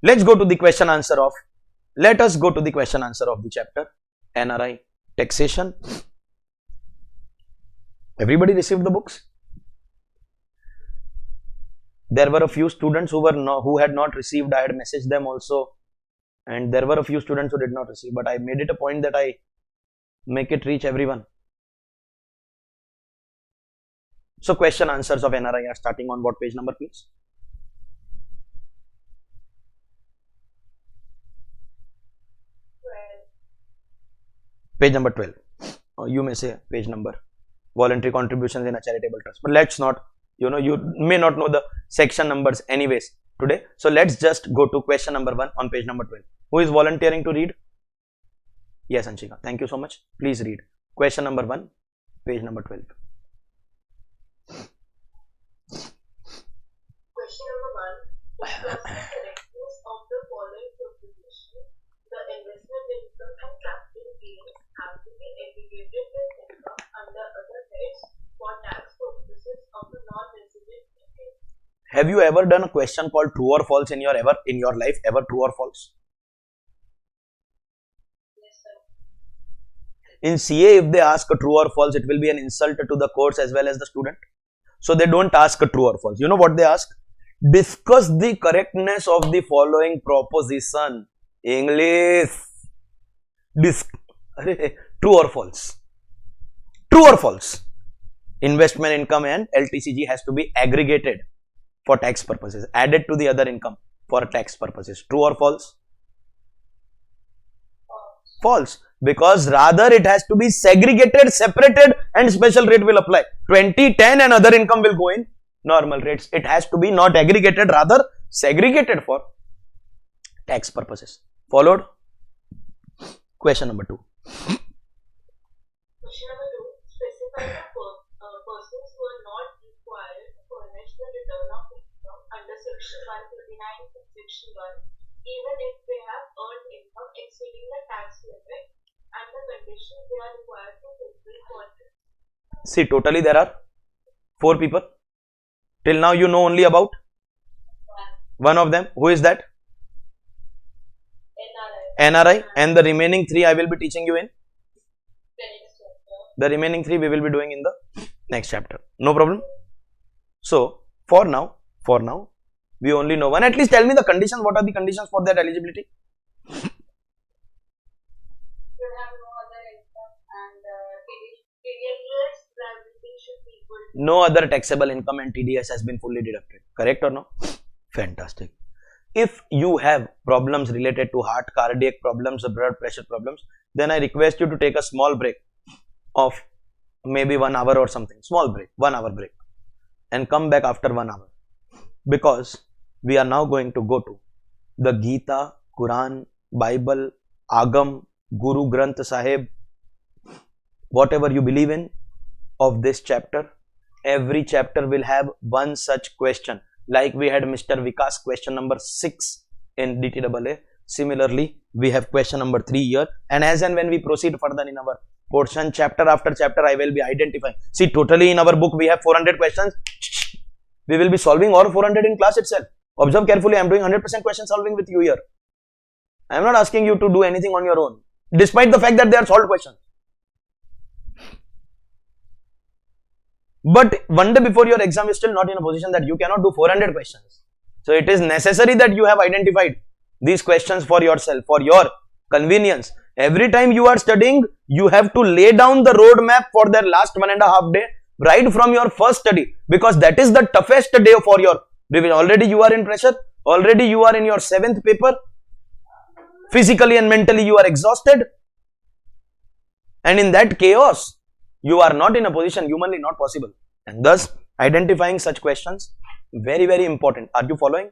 Let's go to the question answer of, let us go to the question answer of the chapter NRI taxation. Everybody received the books? There were a few students who had not received. I had messaged them also, and there were a few students who did not receive, but I made it a point that I make it reach everyone. So question answers of NRI are starting on what page number, please? Page number 12. You may say page number. Voluntary contributions in a charitable trust. But let's not, you may not know the section numbers anyways today. So let's just go to question number 1 on page number 12. Who is volunteering to read? Yes, Anshika. Thank you so much. Please read. Question number 1, page number 12. Question number 1. Discuss the correctness of the following proposition. The investment income and capital gains have to be aggregated with income under other heads for tax purposes of a non-resident Indian. Have you ever done a question called true or false in your life? Ever true or false? Yes, sir. In CA, if they ask a true or false, it will be an insult to the course as well as the student. So they don't ask a true or false. You know what they ask? Discuss the correctness of the following proposition. English. True or false? True or false? Investment income and LTCG has to be aggregated for tax purposes, added to the other income for tax purposes. True or false? False. Because rather it has to be segregated, separated, and special rate will apply. 2010 and other income will go in normal rates. It has to be not aggregated, rather segregated for tax purposes. Followed? Question number 2. Question number 2. Specify the persons who are not required to furnish the return of income under section 139 and section 1, even if they have earned income exceeding the tax limit and the conditions they are required to fulfill for it. See, totally there are 4 people. Till now you know only about one of them. Who is that? NRI. And the remaining 3 I will be teaching you in the remaining 3 we will be doing in the next chapter. No problem. So for now we only know one. At least tell me the conditions. What are the conditions for that eligibility? You have no other income and TDS liability should be equal to No other taxable income and TDS has been fully deducted. Correct or no? Fantastic. If you have problems related to heart, cardiac problems, blood pressure problems, then I request you to take a small break of maybe 1 hour or something. Small break, 1 hour break, and come back after 1 hour, because we are now going to go to the Gita, Quran, Bible, Agam, Guru Granth Sahib, whatever you believe in of this chapter. Every chapter will have one such question. Like we had Mr. Vikas question number 6 in DTAA. Similarly, we have question number 3 here. And as and when we proceed further in our portion, chapter after chapter, I will be identifying. See, totally in our book, we have 400 questions. We will be solving all 400 in class itself. Observe carefully, I am doing 100% question solving with you here. I am not asking you to do anything on your own, despite the fact that they are solved questions. But one day before your exam, you are still not in a position that you cannot do 400 questions. So it is necessary that you have identified these questions for yourself, for your convenience. Every time you are studying, you have to lay down the roadmap for their last 1.5 days, right from your first study, because that is the toughest day for your revision. Already you are in pressure, already you are in your 7th paper, physically and mentally you are exhausted, and in that chaos, you are not in a position, humanly not possible. And thus, identifying such questions, very, very important. Are you following?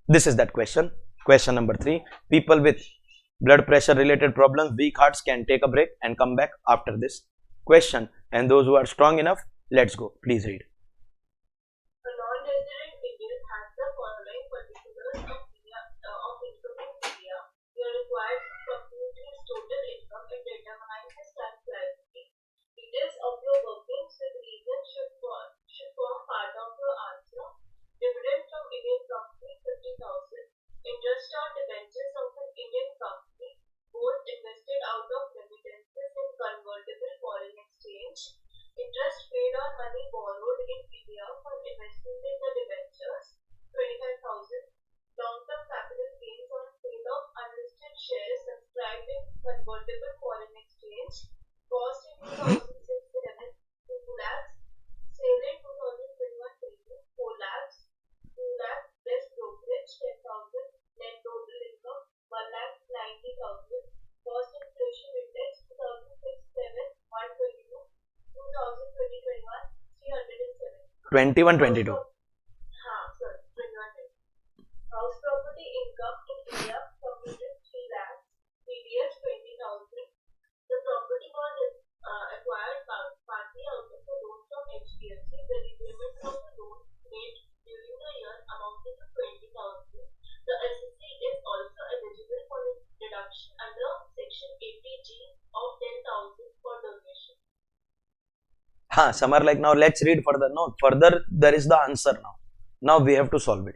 This is that question. Question number 3. People with blood pressure related problems, weak hearts can take a break and come back after this question. And those who are strong enough, let's go. Please read. a non-resident Indian has the following particulars of income in India. You are required to compute his total income and determine his tax liability. Details of your workings with reason should form part of your answer. Dividend from Indian company 21, 22. Sorry, 21. House property income in India computed 3 lakhs, TDS 20,000. The property was acquired partly out of the loan from HDFC. The repayment of the loan made during the year amounted to 20,000. The assessee is also eligible for a deduction under Section 80G of 10,000 for donation. Summer, like now let's read further. No, further there is the answer now. Now we have to solve it.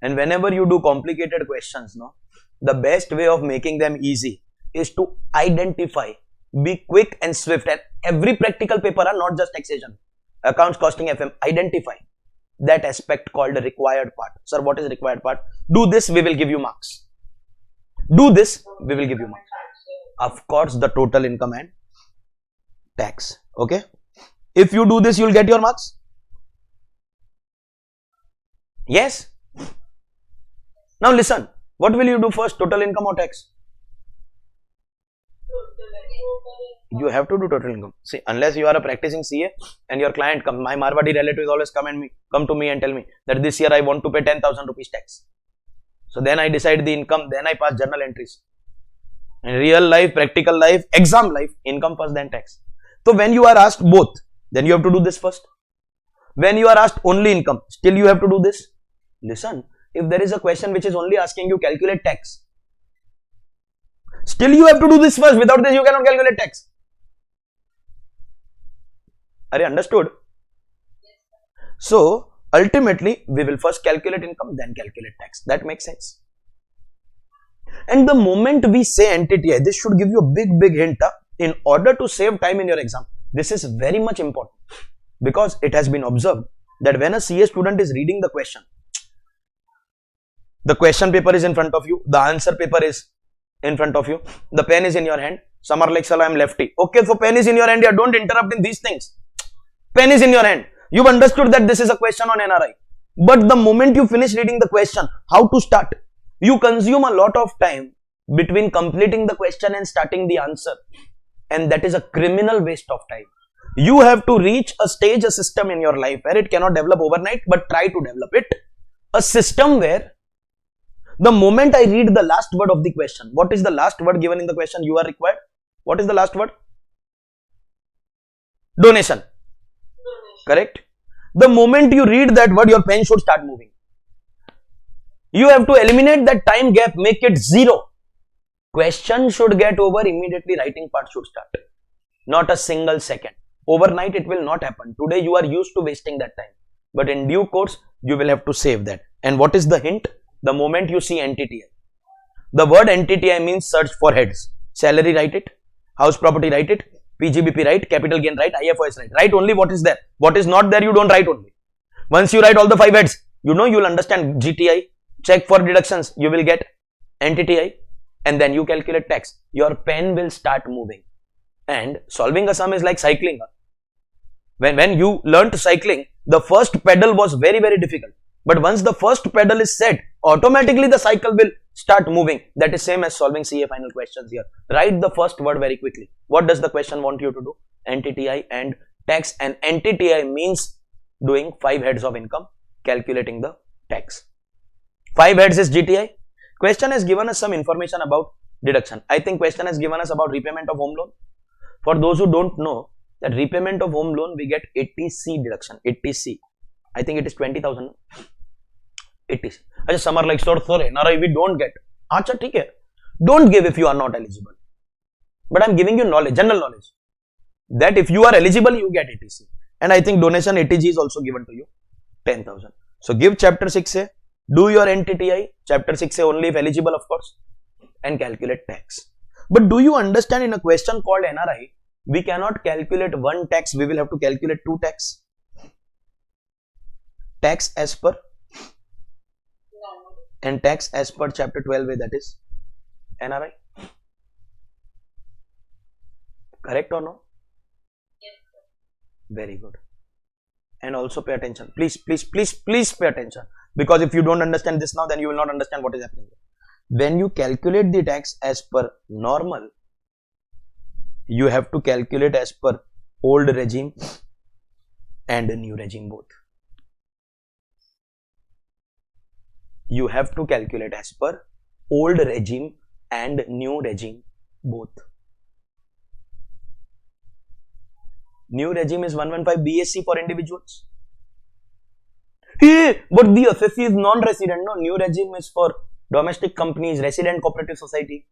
And whenever you do complicated questions, no, the best way of making them easy is to identify, be quick and swift. And every practical paper are not just taxation, accounts, costing, FM. Identify that aspect called the required part. Sir, what is required part? Do this, we will give you marks. Do this, we will give you marks. Of course, the total income and tax. Okay. If you do this, you will get your marks. Yes. Now listen. What will you do first? Total income or tax? You have to do total income. See, unless you are a practicing CA and your client come, my Marwadi relatives always come to me and tell me that this year I want to pay 10,000 rupees tax. So then I decide the income, then I pass journal entries. In real life, practical life, exam life, income first, then tax. So when you are asked both, then you have to do this first. When you are asked only income, still you have to do this. Listen, if there is a question which is only asking you calculate tax, still you have to do this first. Without this, you cannot calculate tax. Are you understood? So, ultimately, we will first calculate income, then calculate tax. That makes sense. And the moment we say NTTI, this should give you a big hint. In order to save time in your exam, this is very much important. Because it has been observed that when a CA student is reading the question paper is in front of you, the answer paper is in front of you, the pen is in your hand. Some are like, sir, I am lefty. Okay, so pen is in your hand, don't interrupt in these things. Pen is in your hand. You've understood that this is a question on NRI. But the moment you finish reading the question, how to start? You consume a lot of time between completing the question and starting the answer. And that is a criminal waste of time. You have to reach a stage, a system in your life where it cannot develop overnight, but try to develop it. A system where the moment I read the last word of the question, what is the last word given in the question you are required? What is the last word? Donation. Correct? The moment you read that word, your pen should start moving. You have to eliminate that time gap, make it 0. Question should get over, immediately writing part should start. Not a single second. Overnight it will not happen. Today you are used to wasting that time. But in due course, you will have to save that. And what is the hint? The moment you see NTTI. The word NTTI means search for heads. Salary, write it. House property, write it. PGBP, write. Capital gain, write. IFOS, write. Write only what is there. What is not there, you don't write only. Once you write all the 5 heads, you know, you will understand GTI. Check for deductions, you will get NTTI. And then you calculate tax. Your pen will start moving. And solving a sum is like cycling. When you learnt cycling, the first pedal was very difficult. But once the first pedal is set, automatically the cycle will start moving. That is same as solving CA final questions here. Write the first word very quickly. What does the question want you to do? NTTI and tax. And NTTI means doing 5 heads of income, calculating the tax. 5 heads is GTI. Question has given us some information about deduction. I think question has given us about repayment of home loan. For those who don't know, that repayment of home loan, we get 80C deduction. 80C. I think it is 20,000. 80C. Some are like, sorry, NRI we don't get. Acha, theek hai. Don't give if you are not eligible. But I am giving you knowledge, general knowledge. That if you are eligible, you get 80C. And I think donation 80G is also given to you. 10,000. So give chapter 6A. Do your NTTI. Chapter 6A only if eligible, of course. And calculate tax. But do you understand, in a question called NRI, we cannot calculate one tax, we will have to calculate 2 tax. Tax as per and tax as per chapter 12A, that is NRI. Correct or no? Yes, sir. Very good. And also pay attention. Please pay attention. Because if you don't understand this now, then you will not understand what is happening. When you calculate the tax as per normal, you have to calculate as per old regime and new regime both. you have to calculate as per old regime and new regime both. New regime is 115 BSc for individuals. Hey, but the SSC is non-resident, no? New regime is for domestic companies, resident cooperative society.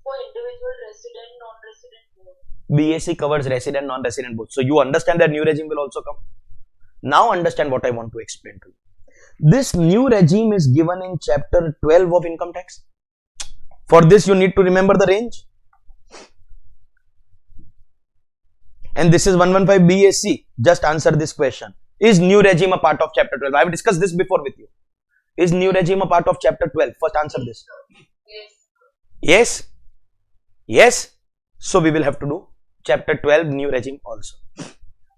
For individual, resident, non-resident both. BSc covers resident, non-resident both. So you understand that new regime will also come. Now understand what I want to explain to you. This new regime is given in chapter 12 of income tax. For this you need to remember the range. And this is 115 BSc. Just answer this question. Is new regime a part of chapter 12? I have discussed this before with you. Is new regime a part of chapter 12? First answer this. Yes. Yes? Yes? So we will have to do chapter 12 new regime also.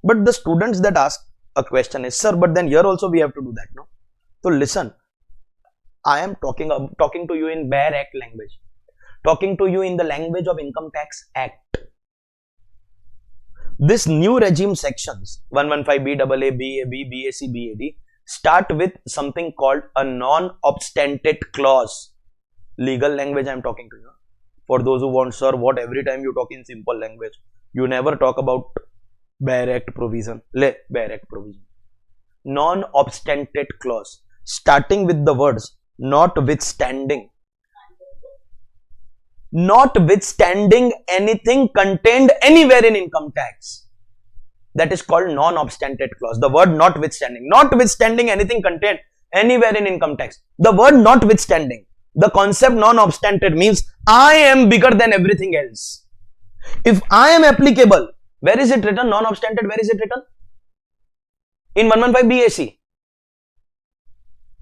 But the students that ask a question is, sir, but then here also we have to do that, no? So listen, I am talking to you in bare act language. Talking to you in the language of Income Tax Act. This new regime sections 115 BAA, BAB, BAC, BAD start with something called a non-obstantive clause. Legal language I am talking to you. For those who want, sir, what every time you talk in simple language, you never talk about bare act provision. Bare act provision. Non-obstantive clause starting with the words notwithstanding. Notwithstanding anything contained anywhere in income tax. That is called non-obstantive clause. The word notwithstanding. Notwithstanding anything contained anywhere in income tax. The word notwithstanding. The concept non-obstantive means I am bigger than everything else. If I am applicable, where is it written? Non-obstantive, where is it written? In 115 BAC.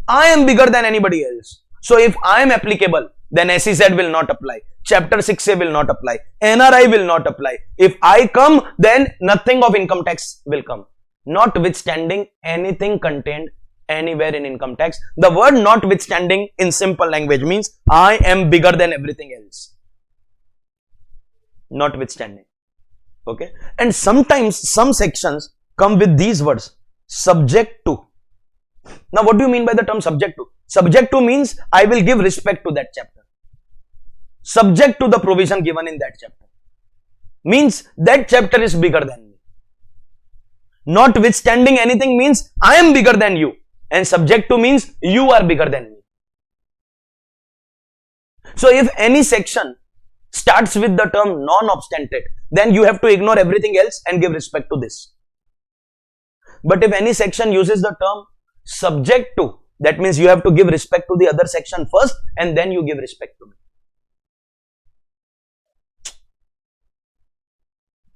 I am bigger than anybody else. So if I am applicable, then SEZ will not apply. Chapter 6A will not apply. NRI will not apply. If I come, then nothing of income tax will come. Notwithstanding anything contained anywhere in income tax. The word notwithstanding in simple language means I am bigger than everything else. Notwithstanding. Okay. And sometimes some sections come with these words. Subject to. Now what do you mean by the term subject to? Subject to means I will give respect to that chapter. Subject to the provision given in that chapter. Means that chapter is bigger than me. Notwithstanding anything means I am bigger than you. And subject to means you are bigger than me. So if any section starts with the term non-obstantive, then you have to ignore everything else and give respect to this. But if any section uses the term subject to, that means you have to give respect to the other section first and then you give respect to me.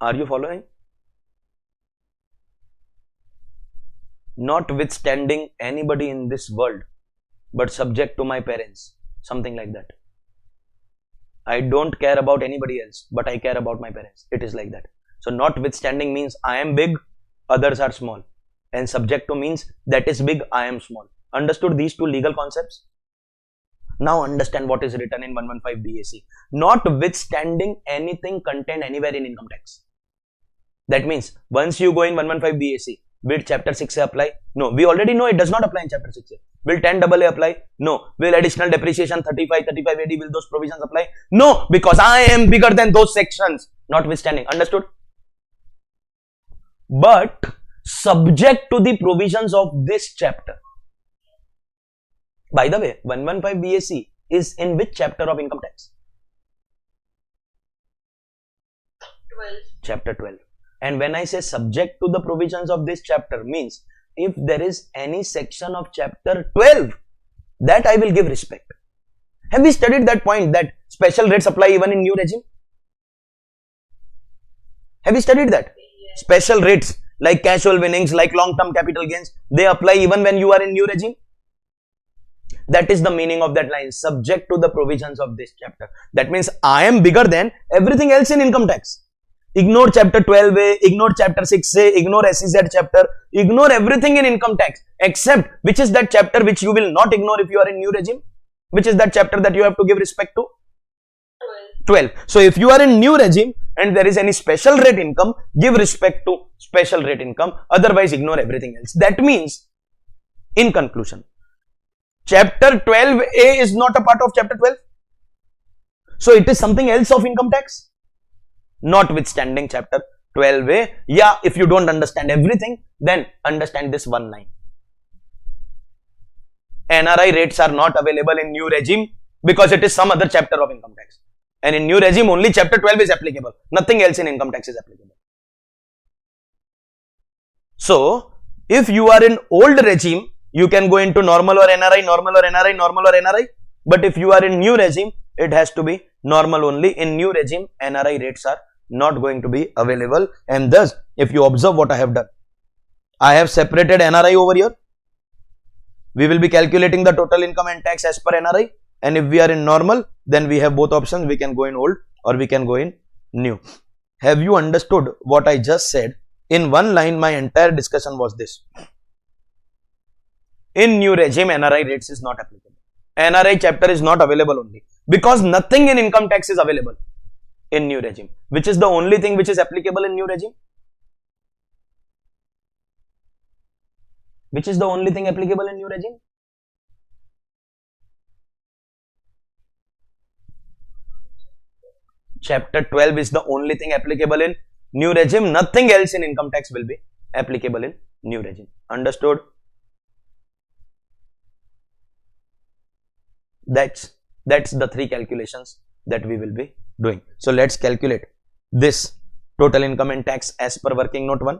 Are you following? Notwithstanding anybody in this world, but subject to my parents. Something like that. I don't care about anybody else, but I care about my parents. It is like that. So notwithstanding means I am big, others are small. And subject to means that is big, I am small. Understood these two legal concepts? Now understand what is written in 115 BAC. Notwithstanding anything contained anywhere in income tax. That means once you go in 115 BAC, will chapter 6A apply? No. We already know it does not apply in chapter 6A. Will 10AA apply? No. Will additional depreciation 35 AD, will those provisions apply? No. Because I am bigger than those sections. Notwithstanding. Understood? But subject to the provisions of this chapter. By the way, 115 BAC is in which chapter of income tax? 12. Chapter 12. And when I say subject to the provisions of this chapter means if there is any section of chapter 12 that I will give respect. Have we studied that point that special rates apply even in new regime? Have we studied that? Yes. Special rates like casual winnings, like long-term capital gains, they apply even when you are in new regime? That is the meaning of that line, subject to the provisions of this chapter. That means I am bigger than everything else in income tax. Ignore chapter 12A, ignore chapter 6A, ignore SEZ chapter, ignore everything in income tax except which is that chapter which you will not ignore if you are in new regime? Which is that chapter that you have to give respect to? 12. So if you are in new regime and there is any special rate income, give respect to special rate income, otherwise ignore everything else. That means, in conclusion, Chapter 12A is not a part of chapter 12. So it is something else of income tax. Notwithstanding chapter 12A, yeah, if you don't understand everything, then understand this one line. NRI rates are not available in new regime because it is some other chapter of income tax. And in new regime, only chapter 12 is applicable. Nothing else in income tax is applicable. So, if you are in old regime, you can go into normal or NRI, normal or NRI, normal or NRI. But if you are in new regime, it has to be normal only. In new regime, NRI rates are not going to be available. And thus, if you observe what I have done, I have separated NRI over here. We will be calculating the total income and tax as per NRI. And if we are in normal, then we have both options. We can go in old or we can go in new. Have you understood what I just said? In one line, my entire discussion was this. In new regime, NRI rates is not applicable. NRI chapter is not available only because nothing in income tax is available in new regime. Which is the only thing which is applicable in new regime? Which is the only thing applicable in new regime? Chapter 12 is the only thing applicable in new regime. Nothing else in income tax will be applicable in new regime. Understood? That's the three calculations that we will be doing. So let's calculate this total income and tax as per working note 1.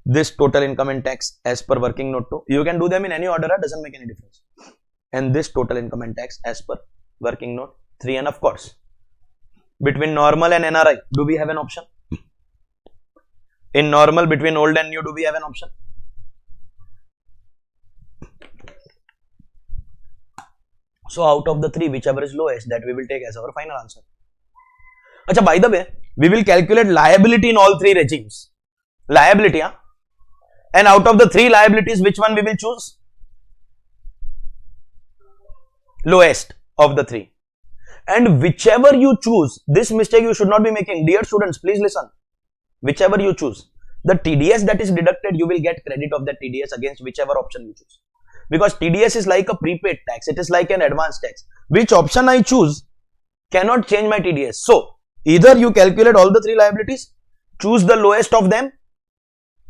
This total income and tax as per working note 2. You can do them in any order, doesn't make any difference. And this total income and tax as per working note 3. And of course, between normal and NRI, do we have an option? In normal, between old and new, do we have an option? So out of the three, whichever is lowest, that we will take as our final answer. Achha, by the way, we will calculate liability in all three regimes. Liability, huh? And out of the three liabilities, which one we will choose? Lowest of the three. And whichever you choose, this mistake you should not be making. Dear students, please listen. Whichever you choose, the TDS that is deducted, you will get credit of that TDS against whichever option you choose. Because TDS is like a prepaid tax. It is like an advance tax. Which option I choose cannot change my TDS. So, either you calculate all the three liabilities, choose the lowest of them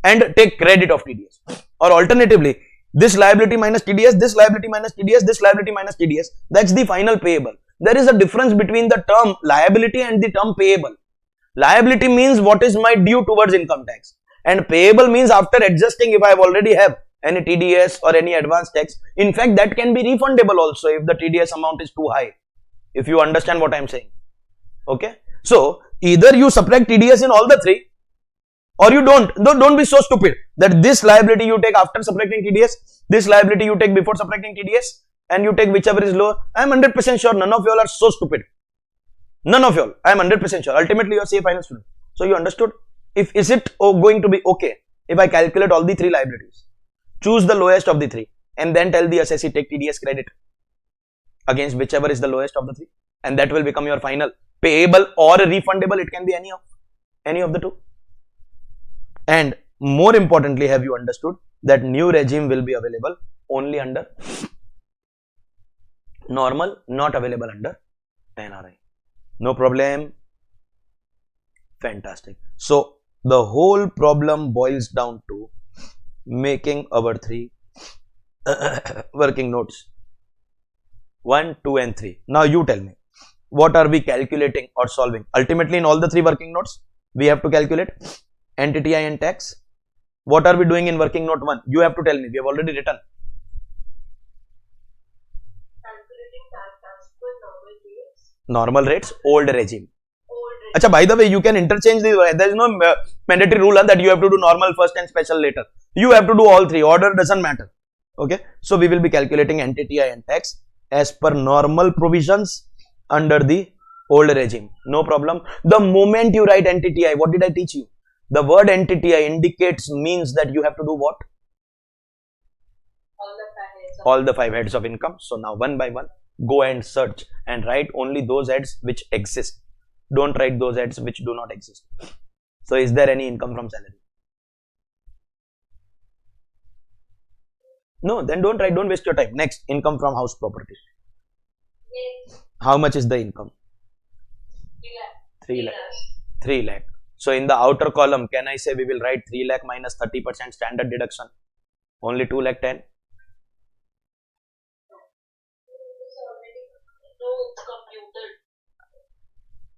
and take credit of TDS. Or alternatively, this liability minus TDS, this liability minus TDS, this liability minus TDS. That's the final payable. There is a difference between the term liability and the term payable. Liability means what is my due towards income tax. And payable means after adjusting, if I already have any TDS or any advance tax. In fact, that can be refundable also if the TDS amount is too high. If you understand what I am saying. Okay. So, either you subtract TDS in all the three or you don't. Don't be so stupid that this liability you take after subtracting TDS, this liability you take before subtracting TDS, and you take whichever is lower. I am 100% sure none of you all are so stupid. None of you all. I am 100% sure. Ultimately, you are CA final student. So, you understood? Is it going to be okay if I calculate all the three liabilities? Choose the lowest of the three and then tell the assessee take TDS credit against whichever is the lowest of the three, and that will become your final payable or refundable. It can be any of the two. And more importantly, have you understood that new regime will be available only under normal, not available under NRI? No problem. Fantastic. So the whole problem boils down to making our three working notes 1, 2 and 3. Now you tell me, what are we calculating or solving? Ultimately, in all the three working notes, we have to calculate entity I and tax. What are we doing in working note 1? You have to tell me. We have already written. Calculating tax as per Normal rates, old regime. Achha, by the way, you can interchange these. There is no mandatory rule that you have to do normal first and special later. You have to do all three. Order doesn't matter. Okay. So we will be calculating entity I and tax as per normal provisions under the old regime. No problem. The moment you write entity I, what did I teach you? The word entity I indicates means that you have to do what? All the 5 heads of income. So now one by one, go and search and write only those heads which exist. Don't write those heads which do not exist. So is there any income from salary? No, then don't write. Don't waste your time. Next, income from house property. Yes. How much is the income? 3 lakh. 3 lakh. So in the outer column, can I say we will write 3 lakh minus 30% standard deduction? Only 2 lakh 10. No, it's computed.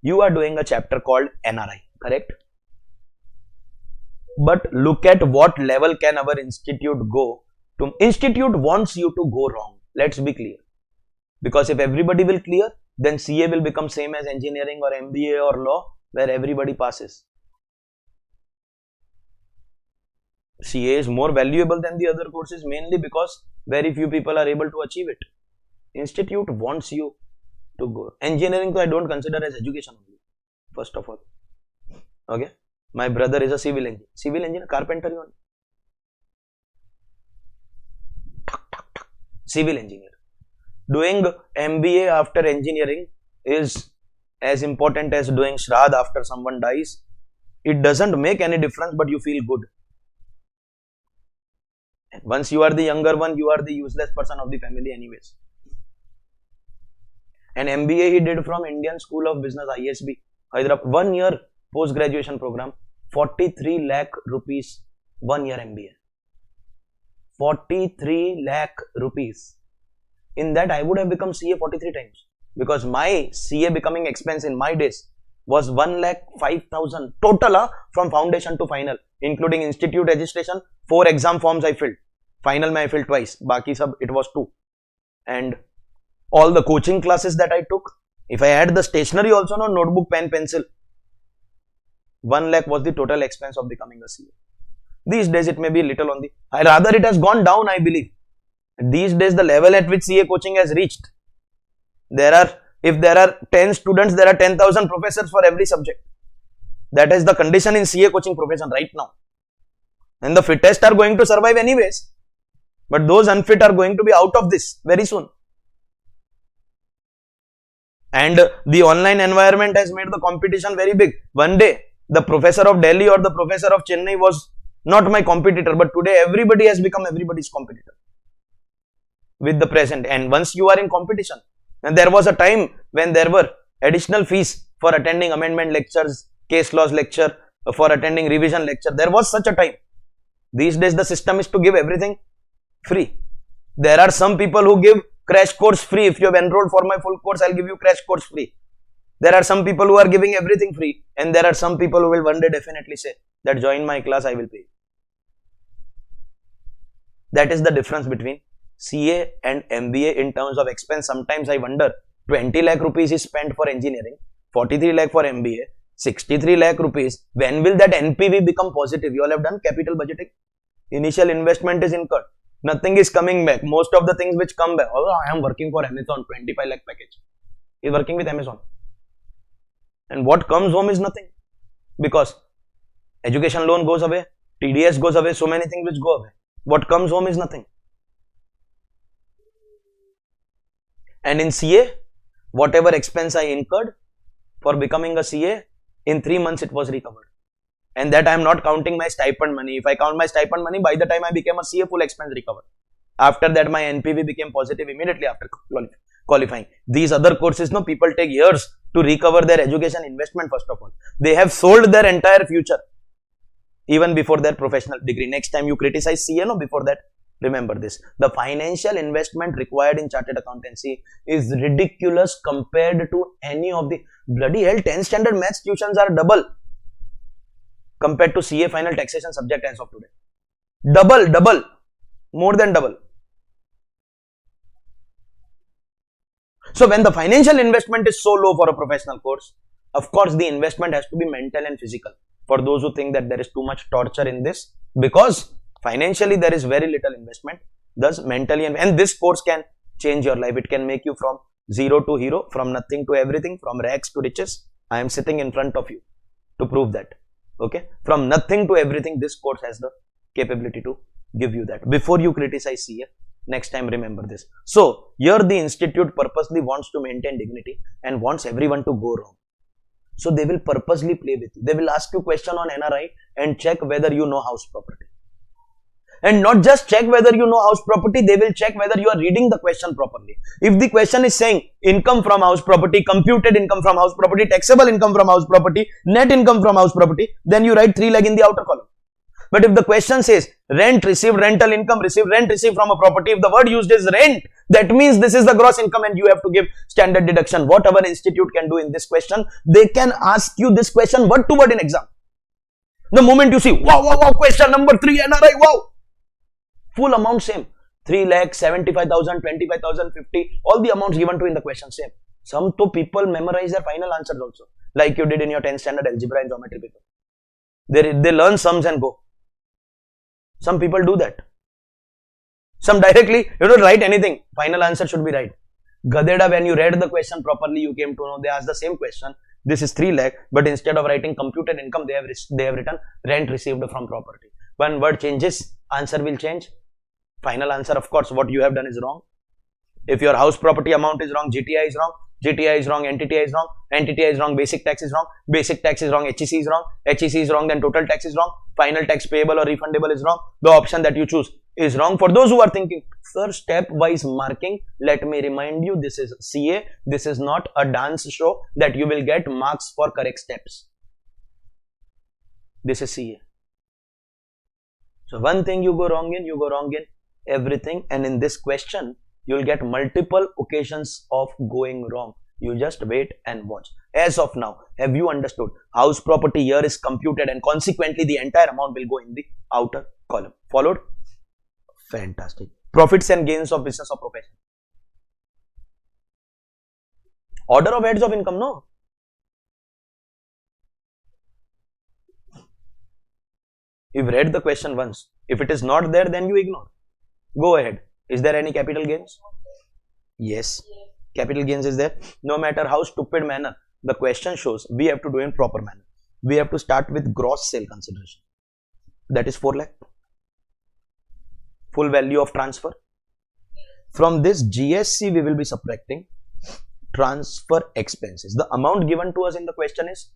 You are doing a chapter called NRI, correct? But look at what level can our institute go to. Institute wants you to go wrong. Let's be clear. Because if everybody will clear, then CA will become same as engineering or MBA or law, where everybody passes. CA is more valuable than the other courses mainly because very few people are able to achieve it. Institute wants you to go. Engineering, I don't consider as education only, first of all. Okay. My brother is a civil engineer. Civil engineer, carpenter only. Civil engineer. Doing MBA after engineering is as important as doing Shraddh after someone dies. It doesn't make any difference, but you feel good. And once you are the younger one, you are the useless person of the family anyways. And MBA he did from Indian School of Business, ISB, Hyderabad. 1 year post-graduation program, 43 lakh rupees, 1 year MBA. 43 lakh rupees. In that, I would have become CA 43 times. Because my CA becoming expense in my days was 1,05,000 total from foundation to final, including institute registration. 4 exam forms I filled. Final I filled twice. Baki sab it was 2. And all the coaching classes that I took, if I add the stationery also, no notebook, pen, pencil, 1 lakh was the total expense of becoming a CA. These days it may be little on the, rather it has gone down, I believe. These days the level at which CA coaching has reached, if there are 10 students, there are 10,000 professors for every subject. That is the condition in CA coaching profession right now. And the fittest are going to survive anyways. But those unfit are going to be out of this very soon. And the online environment has made the competition very big. One day, the professor of Delhi or the professor of Chennai was not my competitor, but today everybody has become everybody's competitor with the present. And once you are in competition, and there was a time when there were additional fees for attending amendment lectures, case laws lecture, for attending revision lecture. There was such a time. These days the system is to give everything free. There are some people who give crash course free. If you have enrolled for my full course, I'll give you crash course free. There are some people who are giving everything free, and there are some people who will one day definitely say that join my class, I will pay. That is the difference between CA and MBA in terms of expense. Sometimes I wonder, 20 lakh rupees is spent for engineering, 43 lakh for MBA, 63 lakh rupees. When will that NPV become positive? You all have done capital budgeting. Initial investment is incurred. Nothing is coming back. Most of the things which come back, oh, I am working for Amazon, 25 lakh package. He is working with Amazon. And what comes home is nothing. Because education loan goes away, TDS goes away, so many things which go away. What comes home is nothing. And in CA, whatever expense I incurred for becoming a CA, in 3 months it was recovered. And that I am not counting my stipend money. If I count my stipend money, by the time I became a CA, full expense recovered. After that, my NPV became positive immediately after qualifying. These other courses, no, people take years to recover their education investment first of all. They have sold their entire future even before their professional degree. Next time you criticize CA, no, before that, remember this. The financial investment required in chartered accountancy is ridiculous compared to any of the bloody hell. 10th standard maths tuitions are double compared to CA final taxation subject as of today. Double, more than double. So when the financial investment is so low for a professional course, of course the investment has to be mental and physical. For those who think that there is too much torture in this, because financially there is very little investment, thus mentally, and this course can change your life. It can make you from zero to hero, from nothing to everything, from rags to riches. I am sitting in front of you to prove that. Okay, from nothing to everything, this course has the capability to give you that. Before you criticize CA, next time remember this. So here the institute purposely wants to maintain dignity and wants everyone to go wrong. So they will purposely play with you. They will ask you question on NRI and check whether you know house property. And not just check whether you know house property, they will check whether you are reading the question properly. If the question is saying income from house property, computed income from house property, taxable income from house property, net income from house property, then you write 3 lakh in the outer column. But if the question says rent received, rental income received, rent received from a property, if the word used is rent, that means this is the gross income and you have to give standard deduction. What our institute can do in this question, they can ask you this question word to word in exam. The moment you see, wow, question number 3, NRI, wow, full amount same. 3 lakh, 75,000, 25,000, 50, all the amounts given to in the question same. Some to people memorize their final answers also, like you did in your 10th standard algebra and geometry paper. They learn sums and go. Some people do that. Some directly, you don't write anything. Final answer should be right. Gadeda, when you read the question properly, you came to know they asked the same question. This is 3 lakh, but instead of writing computed income, they have written rent received from property. One word changes, answer will change. Final answer, of course, what you have done is wrong. If your house property amount is wrong, GTI is wrong. GTI is wrong, NTTI is wrong, NTTI is wrong, basic tax is wrong, basic tax is wrong, HEC is wrong, HEC is wrong, then total tax is wrong, final tax payable or refundable is wrong. The option that you choose is wrong. For those who are thinking, sir, stepwise marking, let me remind you, this is CA, this is not a dance show that you will get marks for correct steps. This is CA. So one thing you go wrong in everything, and in this question, you will get multiple occasions of going wrong. You just wait and watch. As of now, have you understood? House property here is computed and consequently the entire amount will go in the outer column. Followed? Fantastic. Profits and gains of business or profession. Order of heads of income, no? You've read the question once. If it is not there, then you ignore. Go ahead. Is there any capital gains? Yes. Capital gains is there. No matter how stupid manner the question shows, we have to do in proper manner. We have to start with gross sale consideration. That is 4 lakh. Full value of transfer. From this GSC, we will be subtracting transfer expenses. The amount given to us in the question is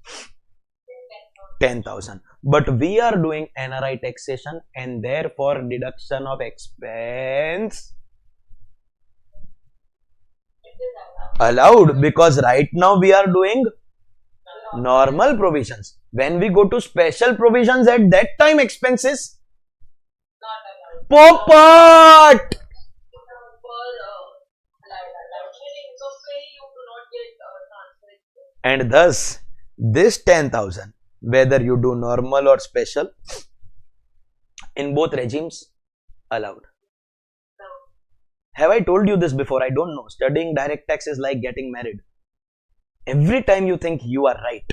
10,000. But we are doing NRI taxation and therefore deduction of expense allowed, because right now we are doing normal provisions. When we go to special provisions, at that time expenses Popat. And thus this 10,000, whether you do normal or special, in both regimes allowed. Have I told you this before? I don't know. Studying direct tax is like getting married. Every time you think you are right,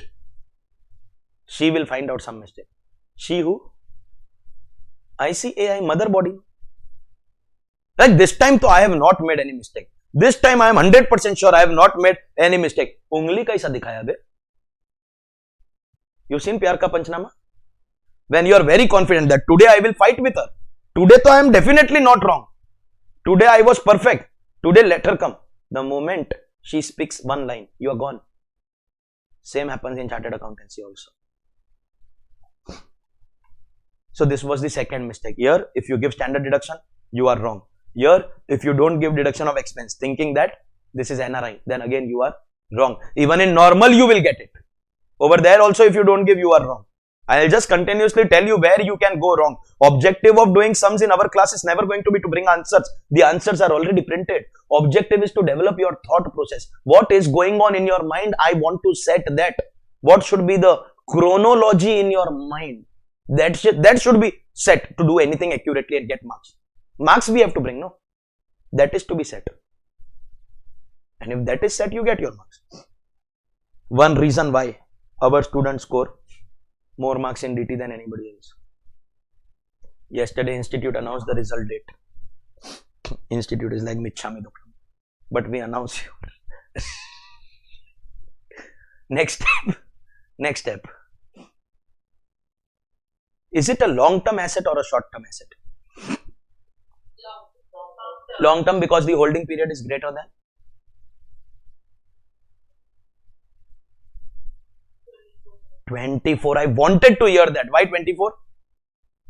she will find out some mistake. She who? ICAI, mother body. Like this time, I have not made any mistake. This time I am 100% sure I have not made any mistake. Ungli kaisa dikhaya be? You've seen Pyar Ka Panchnama? When you are very confident that today I will fight with her. Today I am definitely not wrong. Today I was perfect. Today let her come. The moment she speaks one line, you are gone. Same happens in chartered accountancy also. So this was the second mistake. Here, if you give standard deduction, you are wrong. Here, if you don't give deduction of expense, thinking that this is NRI, then again you are wrong. Even in normal, you will get it. Over there also, if you don't give, you are wrong. I'll just continuously tell you where you can go wrong. Objective of doing sums in our class is never going to be to bring answers. The answers are already printed. Objective is to develop your thought process. What is going on in your mind? I want to set that. What should be the chronology in your mind? That should be set to do anything accurately and get marks. Marks we have to bring, no? That is to be set. And if that is set, you get your marks. One reason why our students score more marks in DT than anybody else. Yesterday, Institute announced the result date. Institute is like Michhami Dukram. But we announce you. Next step. Is it a long-term asset or a short-term asset? Long-term because the holding period is greater than 24. I wanted to hear that. Why 24?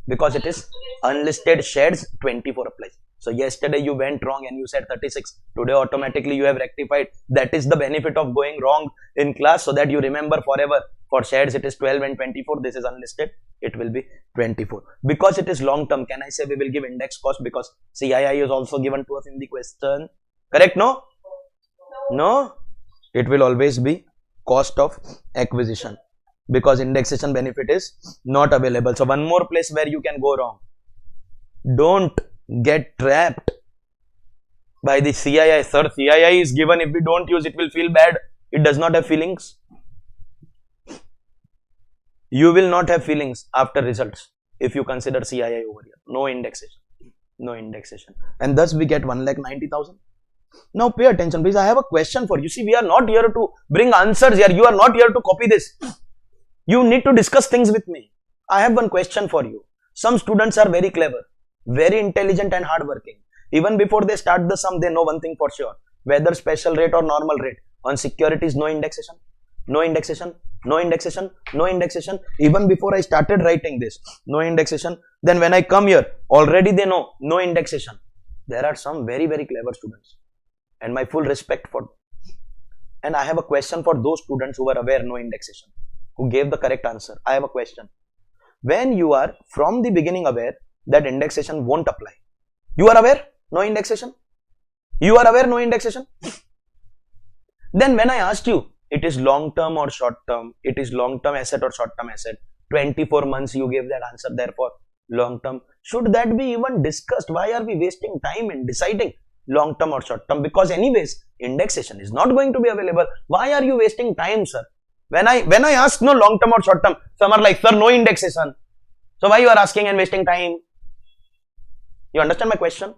because it is unlisted shares 24 applies. So yesterday you went wrong and you said 36. Today automatically you have rectified. That is the benefit of going wrong in class, so that you remember forever. For shares it is 12 and 24. This is unlisted. It will be 24. Because it is long term, can I say we will give index cost? Because CII is also given to us in the question. Correct? No? No? It will always be cost of acquisition, because indexation benefit is not available. So one more place where you can go wrong. Don't get trapped by the CII. Sir, CII is given. If we don't use it, will feel bad. It does not have feelings. You will not have feelings after results if you consider CII over here. No indexation. No indexation. And thus we get 1,90,000. Now pay attention, please. I have a question for you. See, we are not here to bring answers here. You are not here to copy this. You need to discuss things with me. I have one question for you. Some students are very clever, very intelligent and hardworking. Even before they start the sum, they know one thing for sure. Whether special rate or normal rate. On securities, no indexation. No indexation. No indexation. No indexation. Even before I started writing this, no indexation. Then when I come here, already they know no indexation. There are some very, very clever students. And my full respect for them. And I have a question for those students who were aware no indexation, who gave the correct answer. I have a question. When you are from the beginning aware that indexation won't apply, you are aware no indexation? You are aware no indexation? Then when I asked you, it is long term or short term, it is long term asset or short term asset, 24 months you gave that answer, therefore long term. Should that be even discussed? Why are we wasting time in deciding long term or short term? Because anyways indexation is not going to be available. Why are you wasting time, sir? When I ask no long term or short term, some are like, sir, no indexation. So why you are asking and wasting time? You understand my question?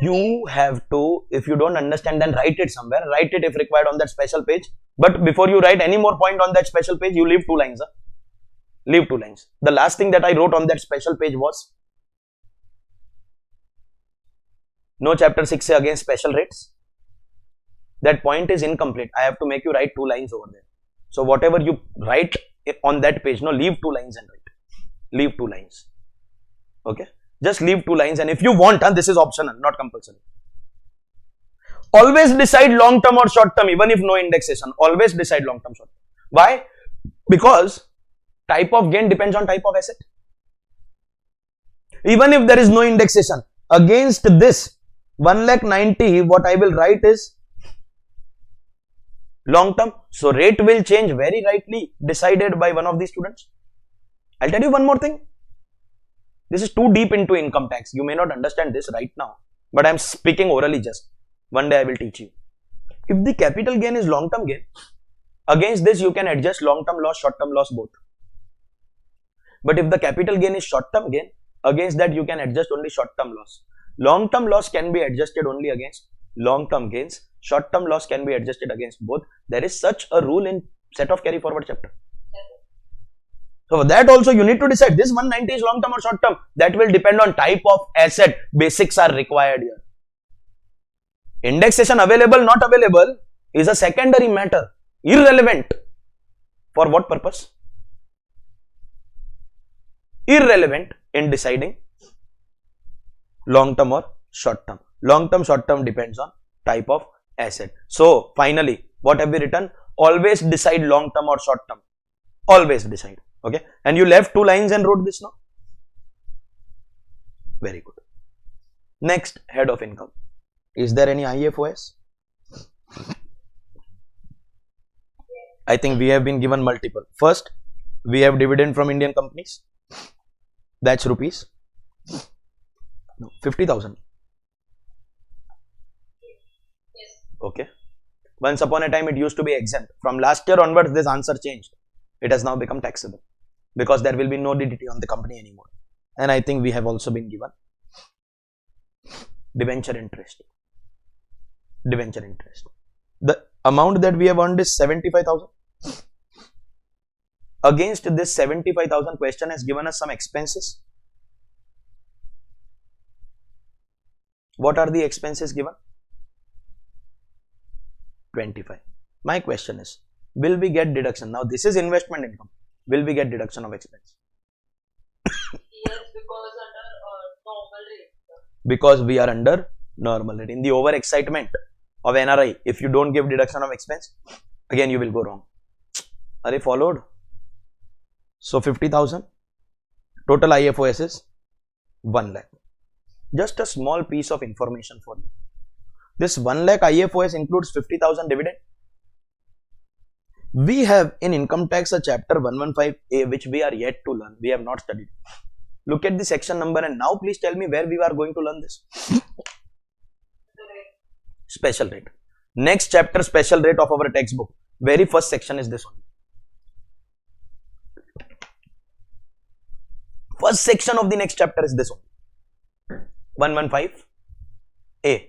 You have to, if you don't understand, then write it somewhere. Write it if required on that special page. But before you write any more point on that special page, you leave 2 lines. Leave 2 lines. The last thing that I wrote on that special page was no chapter 6 against special rates. That point is incomplete. I have to make you write 2 lines over there. So whatever you write on that page, no, leave 2 lines and write. Leave 2 lines. Okay. Just leave 2 lines, and if you want, this is optional, not compulsory. Always decide long term or short term, even if no indexation. Always decide long term, short term. Why? Because type of gain depends on type of asset. Even if there is no indexation, against this 1,90,000, what I will write is long term. So rate will change, very rightly decided by one of these students. I'll tell you one more thing. This is too deep into income tax. You may not understand this right now, but I'm speaking orally just. One day I will teach you. If the capital gain is long term gain, against this you can adjust long term loss, short term loss both. But if the capital gain is short term gain, against that you can adjust only short term loss. Long term loss can be adjusted only against long term gains. Short term loss can be adjusted against both. There is such a rule in set of carry forward chapter. So that also you need to decide, this 190 is long term or short term. That will depend on type of asset. Basics are required here. Indexation available, not available is a secondary matter. Irrelevant. For what purpose? Irrelevant in deciding long term or short term. Long term, short term depends on type of asset. So finally, what have we written? Always decide long term or short term. Always decide. Okay, and you left 2 lines and wrote this now. Very good. Next, head of income. Is there any IFOS? I think we have been given multiple. First, we have dividend from Indian companies. That's rupees. No, 50,000. Okay. Once upon a time, it used to be exempt. From last year onwards, this answer changed. It has now become taxable because there will be no DDT on the company anymore. And I think we have also been given debenture interest. Debenture interest. The amount that we have earned is 75,000. Against this 75,000, question has given us some expenses. What are the expenses given? 25. My question is, will we get deduction? Now this is investment income. Will we get deduction of expense? Yes, because under normal rate. Because we are under normal rate. In the over excitement of NRI, if you don't give deduction of expense, again you will go wrong. Are they followed? So 50,000 total IFOS is 1 lakh. Just a small piece of information for you. This 1 lakh IFOS includes 50,000 dividend. We have in income tax a chapter 115A which we are yet to learn. We have not studied. Look at the section number and now please tell me where we are going to learn this. Special rate. Next chapter special rate of our textbook. Very first section is this one. First section of the next chapter is this one. 115A.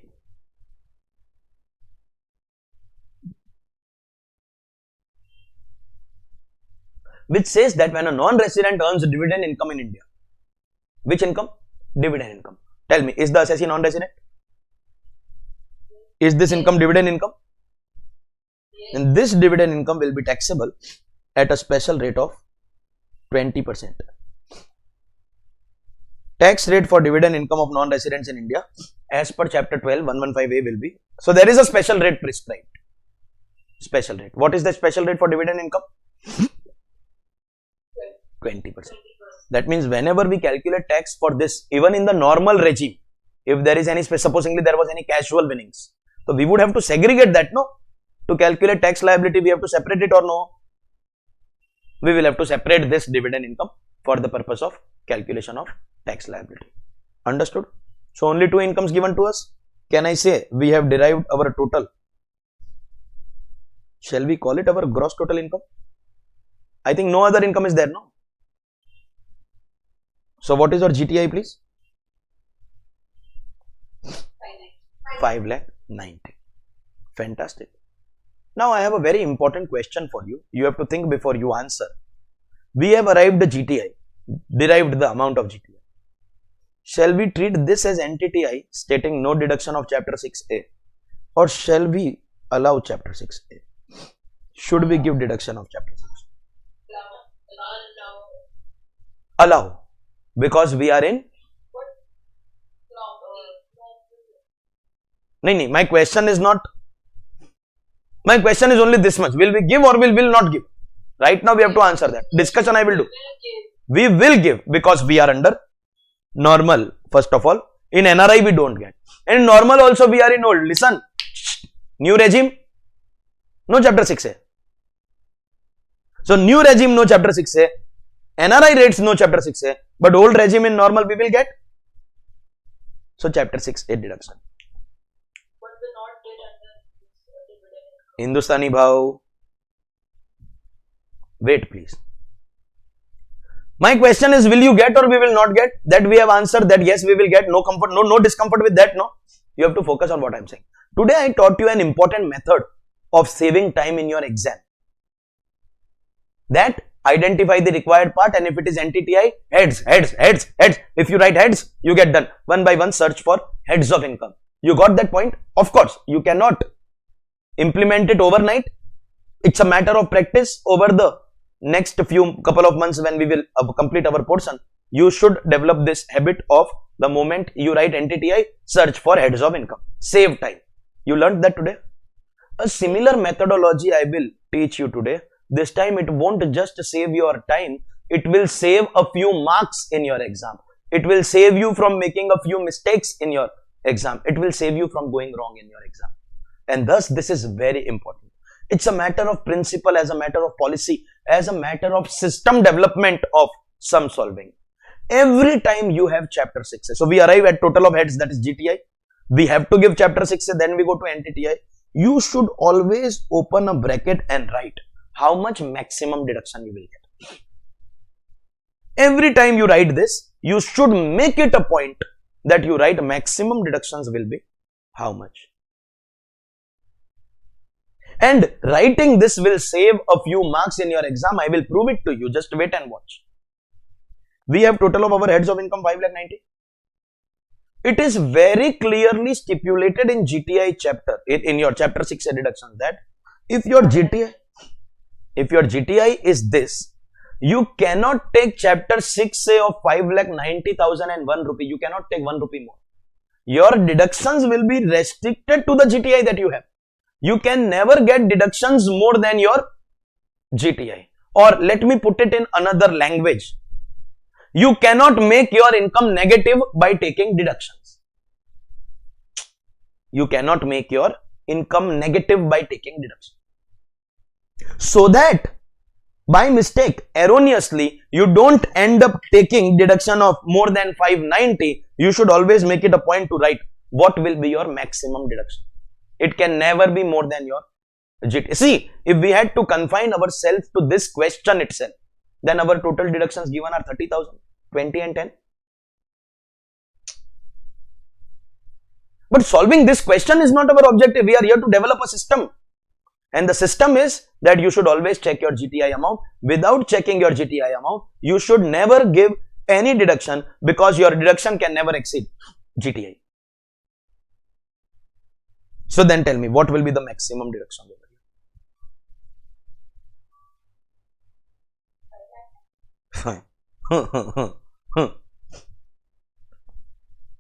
Which says that when a non-resident earns dividend income in India, which income? Dividend income. Tell me, is the assessee non-resident? Is this income dividend income? And this dividend income will be taxable at a special rate of 20%. Tax rate for dividend income of non-residents in India as per chapter 12 115A will be. So there is a special rate prescribed. Special rate. What is the special rate for dividend income? 20%. That means whenever we calculate tax for this, even in the normal regime, if there is any, supposedly there was any casual winnings, so we would have to segregate that, no? To calculate tax liability, we have to separate it or no? We will have to separate this dividend income for the purpose of calculation of tax liability. Understood? So only two incomes given to us. Can I say we have derived our total? Shall we call it our gross total income? I think no other income is there, no? So what is our GTI, please? 5,90,000. Fantastic. Now I have a very important question for you. You have to think before you answer. We have arrived at GTI, derived the amount of GTI. Shall we treat this as NTTI stating no deduction of chapter 6A, or shall we allow chapter 6A? Should we give deduction of chapter 6? Allow, because we are in. No, my question is not. My question is only this much. Will we give or will not give? Right now we have to answer that. Discussion I will do. We will give because we are under normal. First of all, in NRI we don't get. And in normal also we are in old. Listen, new regime, no chapter 6A. So new regime, no chapter 6A. NRI rates, no chapter 6A. But old regime in normal we will get. So chapter 6A deduction. Hindustani Bhav. Wait please. My question is, will you get or we will not get? That we have answered that yes we will get. No comfort, no discomfort with that, no. You have to focus on what I am saying. Today I taught you an important method of saving time in your exam. That identify the required part, and if it is NTTI, heads. If you write heads, you get done. One by one search for heads of income. You got that point? Of course, you cannot implement it overnight. It's a matter of practice over the next couple of months when we will complete our portion. You should develop this habit of the moment you write NTTI, search for heads of income. Save time. You learned that today. A similar methodology I will teach you today. This time it won't just save your time. It will save a few marks in your exam. It will save you from making a few mistakes in your exam. It will save you from going wrong in your exam. And thus this is very important. It's a matter of principle, as a matter of policy, as a matter of system development of sum solving. Every time you have chapter 6. So we arrive at total of heads, that is GTI. We have to give chapter 6, then we go to NTTI. You should always open a bracket and write how much maximum deduction you will get. Every time you write this, you should make it a point that you write maximum deductions will be how much. And writing this will save a few marks in your exam. I will prove it to you. Just wait and watch. We have total of our heads of income 5,90,000. It is very clearly stipulated in GTI chapter, in your chapter 6 deduction, that if your GTI is this, You cannot take chapter 6 say of 5,90,001 rupee. You cannot take 1 rupee more. Your deductions will be restricted to the GTI that you have. You can never get deductions more than your GTI. Or let me put it in another language. You cannot make your income negative by taking deductions. You cannot make your income negative by taking deductions. So that by mistake, erroneously, you don't end up taking deduction of more than 590, you should always make it a point to write what will be your maximum deduction. It can never be more than your GTI. See, if we had to confine ourselves to this question itself, then our total deductions given are 30,000, 20 and 10. But solving this question is not our objective. We are here to develop a system. And the system is that you should always check your GTI amount. Without checking your GTI amount, you should never give any deduction because your deduction can never exceed GTI. So then tell me, what will be the maximum deduction? Fine.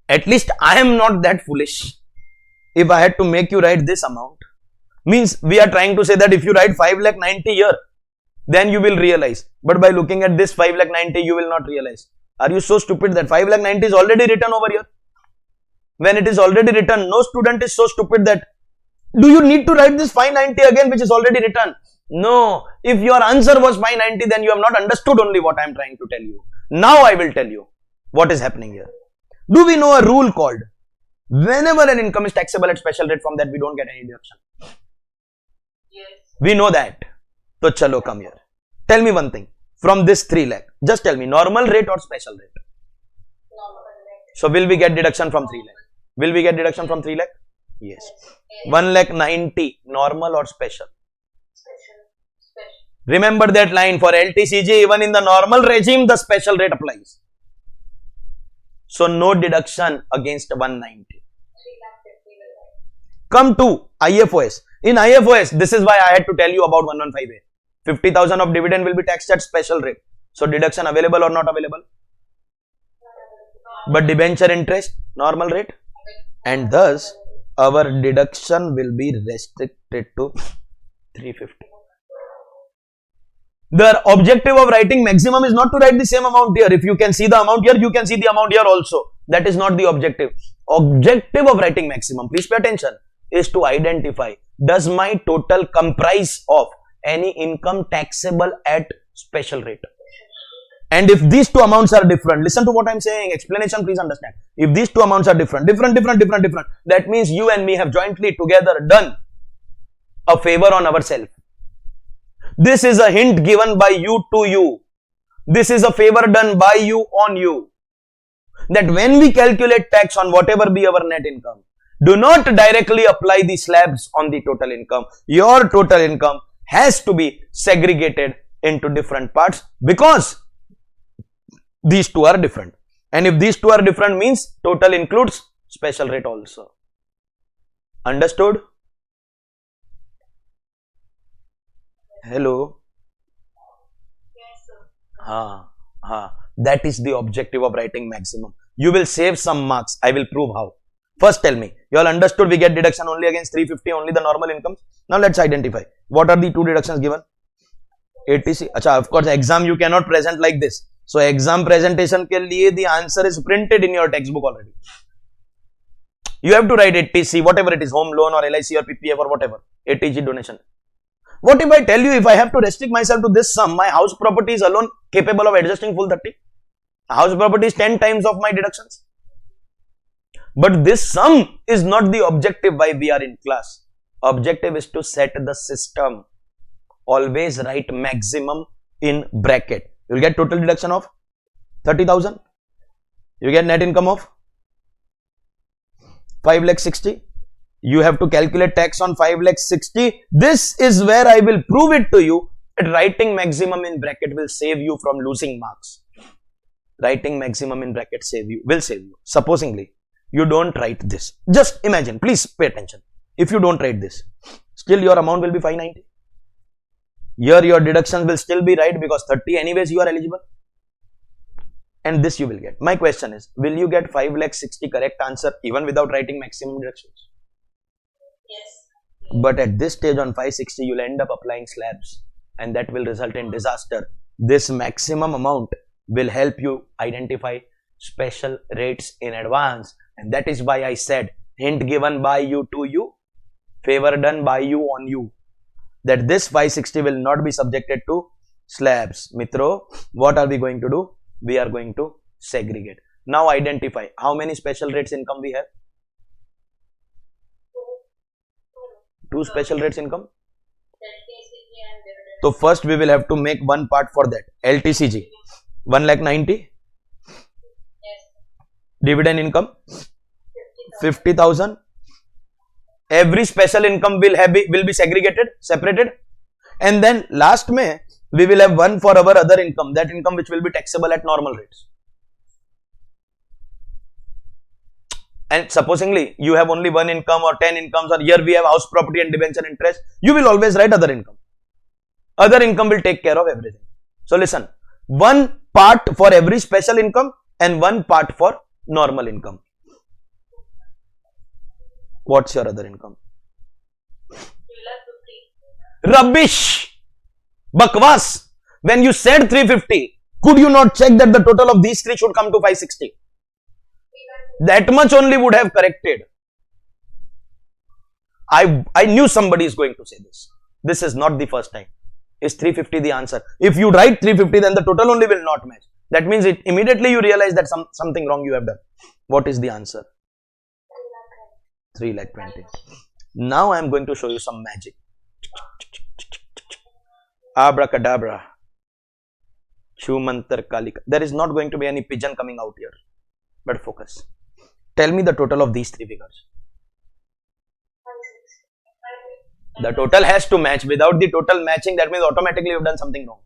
At least I am not that foolish. If I had to make you write this amount, means we are trying to say that if you write 5,90,000 here, then you will realize. But by looking at this 5,90,000, you will not realize. Are you so stupid that 5,90,000 is already written over here? When it is already written, no student is so stupid that do you need to write this 590 again which is already written? No. If your answer was 590, then you have not understood only what I am trying to tell you. Now I will tell you what is happening here. Do we know a rule called whenever an income is taxable at special rate, from that we don't get any deduction? Yes. We know that. So chalo, come here. Tell me one thing. From this 3 lakh, just tell me normal rate or special rate? Normal rate. So will we get deduction from 3 lakh? Will we get deduction from 3 lakh? Yes. 1,90,000 normal or special? Special. Remember that line, for LTCG, even in the normal regime, the special rate applies. So no deduction against 190. 3,50,000 will write. Come to IFOS. In IFOS, this is why I had to tell you about 115A. 50,000 of dividend will be taxed at special rate. So deduction available or not available? But debenture interest, normal rate. And thus, our deduction will be restricted to 350. The objective of writing maximum is not to write the same amount here. If you can see the amount here, you can see the amount here also. That is not the objective. Objective of writing maximum, please pay attention, is to identify, does my total comprise of any income taxable at special rate? And if these two amounts are different, listen to what I am saying, explanation, please understand. If these two amounts are different, that means you and me have jointly together done a favor on ourselves. This is a hint given by you to you. This is a favor done by you on you. That when we calculate tax on whatever be our net income, do not directly apply the slabs on the total income. Your total income has to be segregated into different parts because these two are different. And if these two are different means total includes special rate also. Understood? Hello? Yes, sir. That is the objective of writing maximum. You will save some marks. I will prove how. First tell me, you all understood we get deduction only against 350, only the normal incomes. Now let's identify. What are the two deductions given? ATC. Acha, of course, exam you cannot present like this. So exam presentation ke liye the answer is printed in your textbook already. You have to write ATC, whatever it is, home loan or LIC or PPF or whatever, ATG donation. What if I tell you, if I have to restrict myself to this sum, my house property is alone capable of adjusting full 30? House property is 10 times of my deductions. But this sum is not the objective why we are in class. Objective is to set the system. Always write maximum in bracket. You will get total deduction of 30,000. You get net income of 5,60,000. You have to calculate tax on 5,60,000. This is where I will prove it to you that writing maximum in bracket will save you from losing marks. Writing maximum in bracket will save you. Supposingly, you don't write this. Just imagine, please pay attention. If you don't write this, still your amount will be 590. Here your deductions will still be right because 30 anyways you are eligible. And this you will get. My question is, will you get 5,60,000 correct answer even without writing maximum deductions? Yes. But at this stage on 560, you'll end up applying slabs and that will result in disaster. This maximum amount will help you identify special rates in advance. And that is why I said, hint given by you to you, favor done by you on you. That this 560 will not be subjected to slabs. Mitro, what are we going to do? We are going to segregate. Now identify how many special rates income we have. Two special rates income. LTCG and dividend. So first we will have to make one part for that. LTCG 1,90,000. Yes. Dividend income 50,000. 50,000. Every special income will be segregated, separated, and then last May we will have one for our other income, that income which will be taxable at normal rates. And supposingly you have only one income or 10 incomes, or here we have house property and debenture interest, you will always write other income. Other income will take care of everything. So listen, one part for every special income and one part for normal income. What's your other income? 3,50,000. Rubbish! Bakwas! When you said 350, could you not check that the total of these three should come to 560? That much only would have corrected. I knew somebody is going to say this. This is not the first time. Is 350 the answer? If you write 350, then the total only will not match. That means it immediately you realize that something wrong you have done. What is the answer? 3,20,000. Now I am going to show you some magic. Abracadabra. Chumantar Kalika. There is not going to be any pigeon coming out here. But focus. Tell me the total of these three figures. The total has to match. Without the total matching, that means automatically you have done something wrong.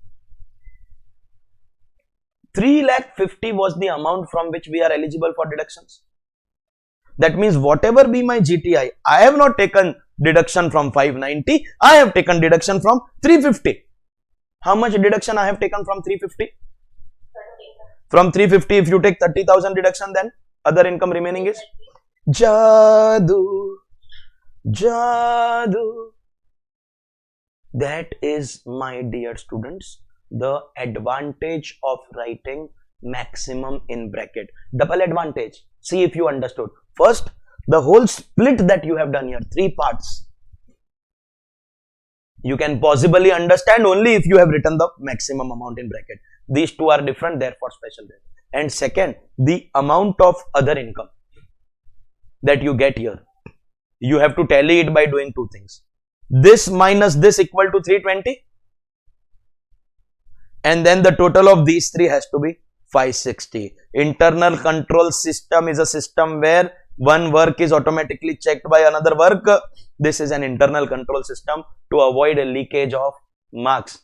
3,50,000 was the amount from which we are eligible for deductions. That means whatever be my GTI, I have not taken deduction from 590. I have taken deduction from 350. How much deduction I have taken from 350? 30,000. From 350, if you take 30,000 deduction, then other income remaining is Jadoo. Jadoo. That is, my dear students, the advantage of writing maximum in bracket. Double advantage. See if you understood. First, the whole split that you have done here, three parts, you can possibly understand only if you have written the maximum amount in bracket. These two are different, therefore special rate. And second, the amount of other income that you get here, you have to tally it by doing two things. This minus this equal to 320, and then the total of these three has to be 560. Internal control system is a system where one work is automatically checked by another work. This is an internal control system to avoid a leakage of marks.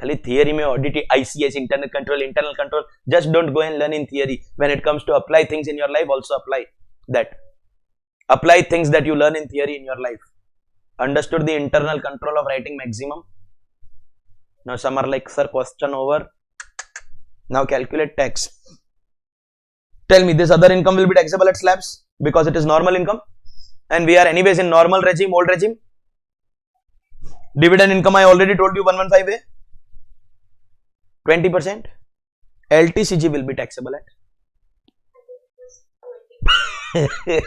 Khali theory mein audit ICS, internal control, just don't go and learn in theory. When it comes to apply things in your life, also apply that. Apply things that you learn in theory in your life. Understood the internal control of writing maximum? Now some are like, sir, question over. Now calculate tax. Tell me, this other income will be taxable at slabs because it is normal income, and we are anyways in normal regime, old regime. Dividend income, I already told you, 115A, 20%. LTCG will be taxable at 10%.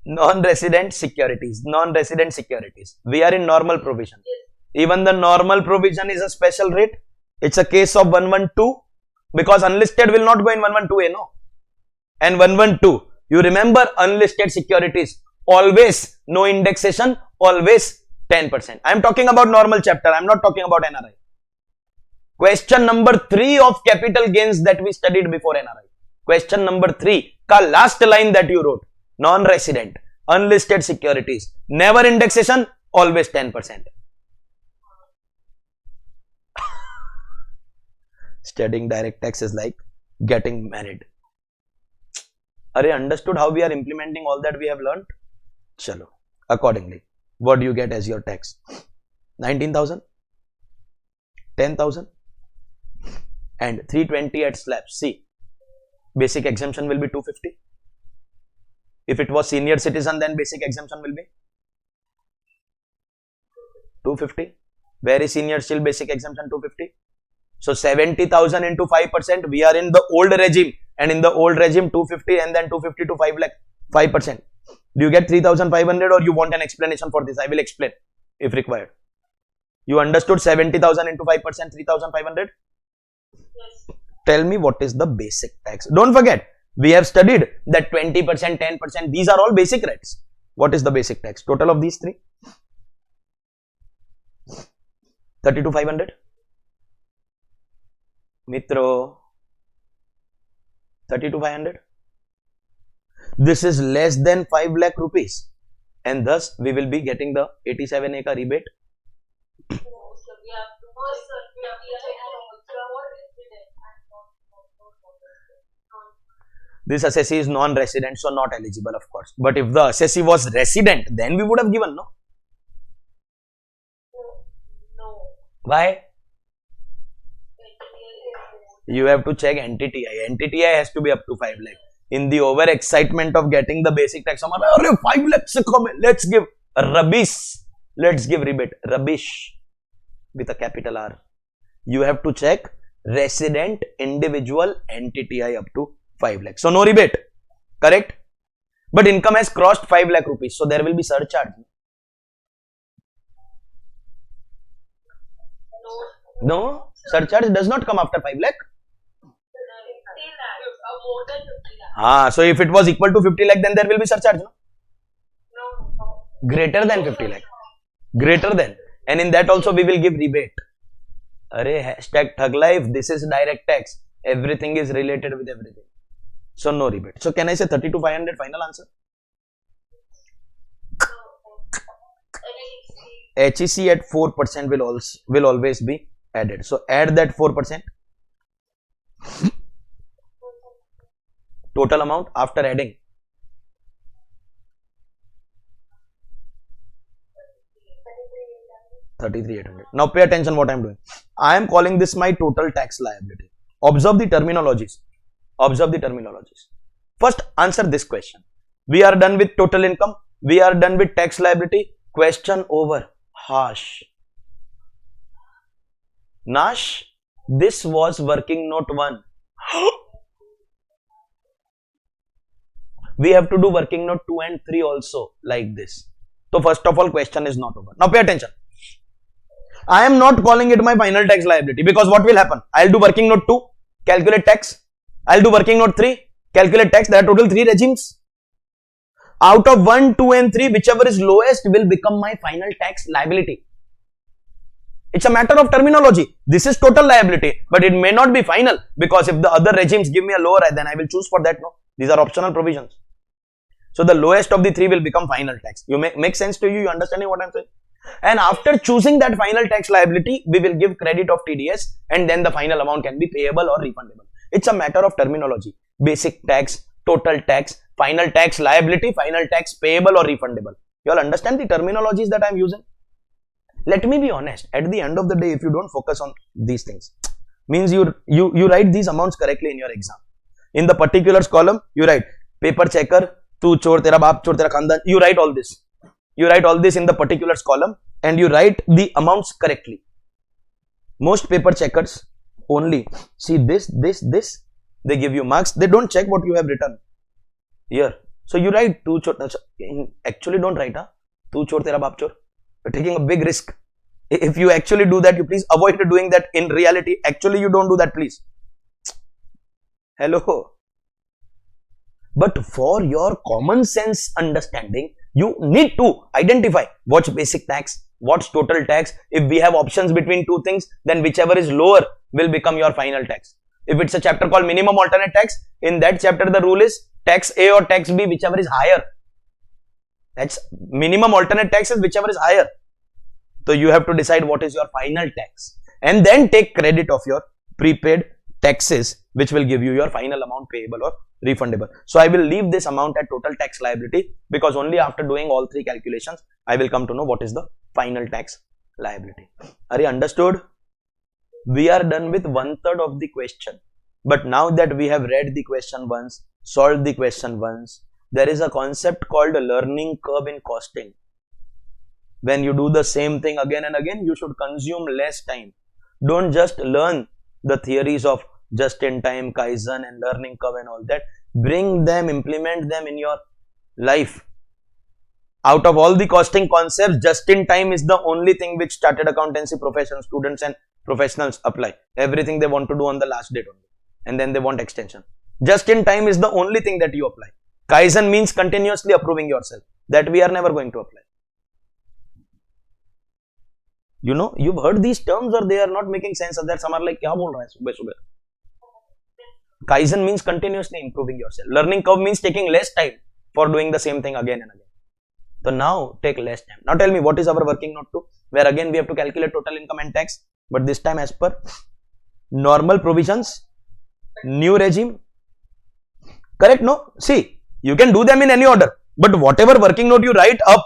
non-resident securities. Non-resident securities. We are in normal provision. Even the normal provision is a special rate. It's a case of 112 because unlisted will not go in 112A, no. And 112, you remember unlisted securities, always no indexation, always 10%. I am talking about normal chapter. I am not talking about NRI. Question number 3 of capital gains that we studied before NRI. Question number 3 ka last line that you wrote. Non-resident, unlisted securities, never indexation, always 10%. Studying direct tax is like getting married. Are you understood how we are implementing all that we have learned? Chalo. accordingly. What do you get as your tax? 19,000, 10,000 and 320 at slab. See, basic exemption will be 250. If it was senior citizen, then basic exemption will be 250. Very senior, still basic exemption 250. So 70,000 into 5%, we are in the old regime, and in the old regime 250 and then 250 to 5 lakh, 5%. Do you get 3,500 or you want an explanation for this? I will explain if required. You understood 70,000 into 5%, 3,500? Yes. Tell me what is the basic tax. Don't forget, we have studied that 20%, 10%, these are all basic rates. What is the basic tax? Total of these three? 32,500. Mitro, 32,500. This is less than 5 lakh rupees, and thus we will be getting the 87A ka rebate. No, sir, we have to check what resident and non-resident. This assessee is non-resident, so not eligible, of course. But if the assessee was resident, then we would have given, no? No. Why? You have to check NTTI. NTTI has to be up to 5 lakh. In the over excitement of getting the basic tax, 5 lakhs se come, let's give rubbish. Let's give rebate. Rubbish with a capital R. You have to check resident, individual, NTTI up to 5 lakh. So no rebate. Correct? But income has crossed 5 lakh rupees. So there will be surcharge. No, surcharge does not come after 5 lakh. More than 50 lakh. So if it was equal to 50 lakh, then there will be surcharge. No? No. Greater than 50 lakh. Greater than. And in that also we will give rebate. Arey, hashtag Thug Life. This is direct tax. Everything is related with everything. So no rebate. So can I say 32,500 final answer? HEC at 4% will always be added. So add that 4%. Total amount after adding 33,800. Now pay attention what I am doing. I am calling this my total tax liability. Observe the terminologies. Observe the terminologies. First, answer this question. We are done with total income. We are done with tax liability. Question over. Harsh. Nash, this was working note 1. We have to do working note 2 and 3 also like this. So first of all, question is not over. Now pay attention. I am not calling it my final tax liability because what will happen? I'll do working note 2, calculate tax. I'll do working note 3, calculate tax. There are total 3 regimes. Out of 1, 2 and 3, whichever is lowest will become my final tax liability. It's a matter of terminology. This is total liability, but it may not be final because if the other regimes give me a lower, then I will choose for that. No, these are optional provisions. So the lowest of the 3 will become final tax. You make sense to you? You understanding what I'm saying? And after choosing that final tax liability, we will give credit of TDS, and then the final amount can be payable or refundable. It's a matter of terminology. Basic tax, total tax, final tax liability, final tax payable or refundable. You all understand the terminologies that I'm using? Let me be honest, at the end of the day, if you don't focus on these things, means you write these amounts correctly in your exam. In the particulars column, you write paper checker, tu chor, tera baap chor, tera khandan. You write all this. You write all this in the particulars column and you write the amounts correctly. Most paper checkers only see this. They give you marks. They don't check what you have written here. So you write tu chor. Actually, don't write tu chor, tera baap chor. You're taking a big risk. If you actually do that, you please avoid doing that in reality. Actually, you don't do that, please. Hello. But for your common sense understanding, you need to identify what's basic tax, what's total tax. If we have options between two things, then whichever is lower will become your final tax. If it's a chapter called minimum alternate tax, in that chapter the rule is tax A or tax B, whichever is higher. That's minimum alternate tax is whichever is higher. So you have to decide what is your final tax and then take credit of your prepaid taxes which will give you your final amount payable or refundable. So I will leave this amount at total tax liability, because only after doing all three calculations I will come to know what is the final tax liability. Are you understood? We are done with 1/3 of the question. But now that we have read the question once, solved the question once, there is a concept called a learning curve in costing. When you do the same thing again and again, you should consume less time. Don't just learn the theories of just-in-time, Kaizen and learning curve and all that. Bring them, implement them in your life. Out of all the costing concepts, just-in-time is the only thing which chartered accountancy profession students and professionals apply. Everything they want to do on the last date only, and then they want extension. Just-in-time is the only thing that you apply. Kaizen means continuously approving yourself. That we are never going to apply. You know, you've heard these terms or they are not making sense. That some are like, kya bol raha hai subah subah? Kaizen means continuously improving yourself. Learning curve means taking less time for doing the same thing again and again. So now take less time. Now tell me, what is our working note 2? Where again we have to calculate total income and tax, but this time as per normal provisions, new regime. Correct? No? See, you can do them in any order, but whatever working note you write up,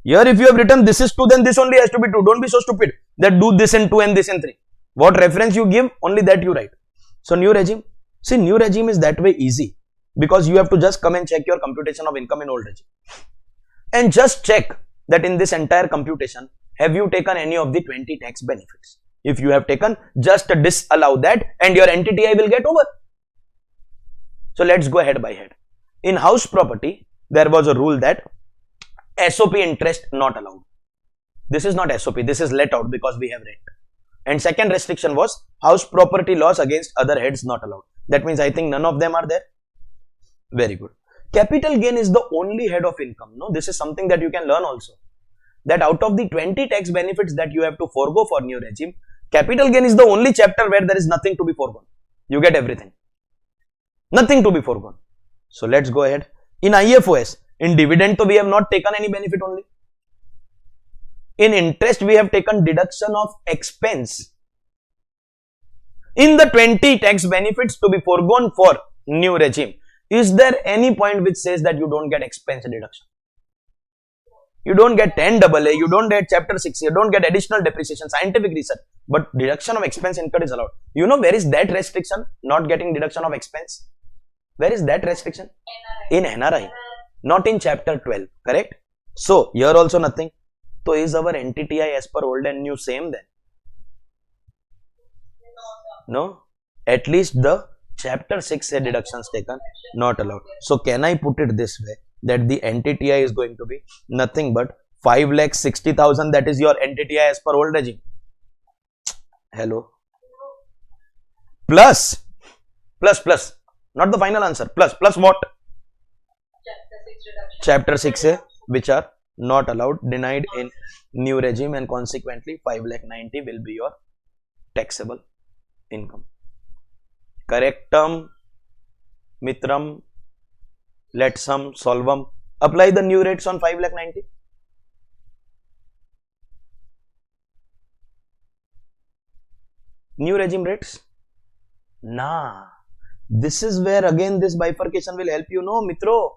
here if you have written this is 2, then this only has to be 2. Don't be so stupid that do this in 2 and this in 3. What reference you give, only that you write. So new regime. See, new regime is that way easy, because you have to just come and check your computation of income in old regime. And just check that in this entire computation, have you taken any of the 20 tax benefits? If you have taken, just disallow that and your NTTI will get over. So let's go head by head. In house property, there was a rule that SOP interest not allowed. This is not SOP, this is let out because we have rent. And second restriction was house property loss against other heads not allowed. That means I think none of them are there. Very good. Capital gain is the only head of income. No, this is something that you can learn also. That out of the 20 tax benefits that you have to forego for new regime, capital gain is the only chapter where there is nothing to be foregone. You get everything. Nothing to be foregone. So let's go ahead. In IFOS, in dividend, we have not taken any benefit only. In interest, we have taken deduction of expense. In the 20 tax benefits to be foregone for new regime, is there any point which says that you don't get expense deduction? You don't get 10AA, you don't get chapter 6, you don't get additional depreciation, scientific research, but deduction of expense incurred is allowed. You know where is that restriction? Not getting deduction of expense? Where is that restriction? In NRI, not in chapter 12, correct? So here also nothing. So is our NTTI as per old and new same then? No, at least the chapter 6 deductions taken not allowed. So can I put it this way, that the NTTI is going to be nothing but 5,60,000, that is your NTTI as per old regime. Hello. Plus, not the final answer, plus what? Chapter 6 which are not allowed, denied in new regime, and consequently 5,90,000 will be your taxable income. Correctum, mitram, letsum, solvum. Apply the new rates on 5,90,000. New regime rates? Nah. This is where again this bifurcation will help you. No, mitro.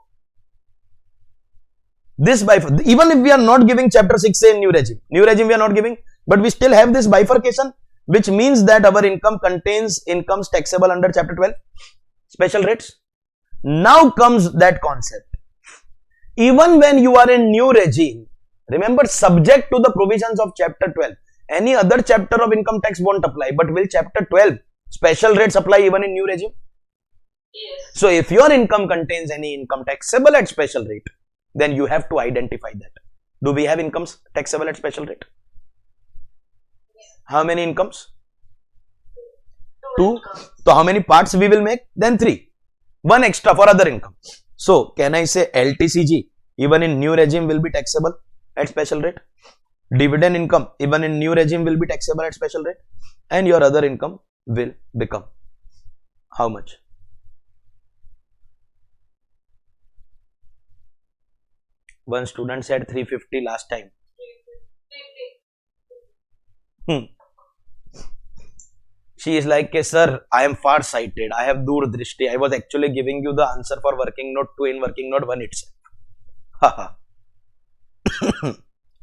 This even if we are not giving chapter 6 in new regime we are not giving, but we still have this bifurcation, which means that our income contains incomes taxable under chapter 12, special rates. Now comes that concept. Even when you are in new regime, remember, subject to the provisions of chapter 12, any other chapter of income tax won't apply, but will chapter 12 special rates apply even in new regime? Yes. So if your income contains any income taxable at special rate, then you have to identify that. Do we have incomes taxable at special rate? How many incomes? 2. So how many parts we will make? Then 3. 1 extra for other income. So can I say LTCG even in new regime will be taxable at special rate? Dividend income even in new regime will be taxable at special rate, and your other income will become how much? One student said 350 last time. She is like, sir, I am far sighted. I have dur drishti. I was actually giving you the answer for working note 2 in working note 1 itself. Haha.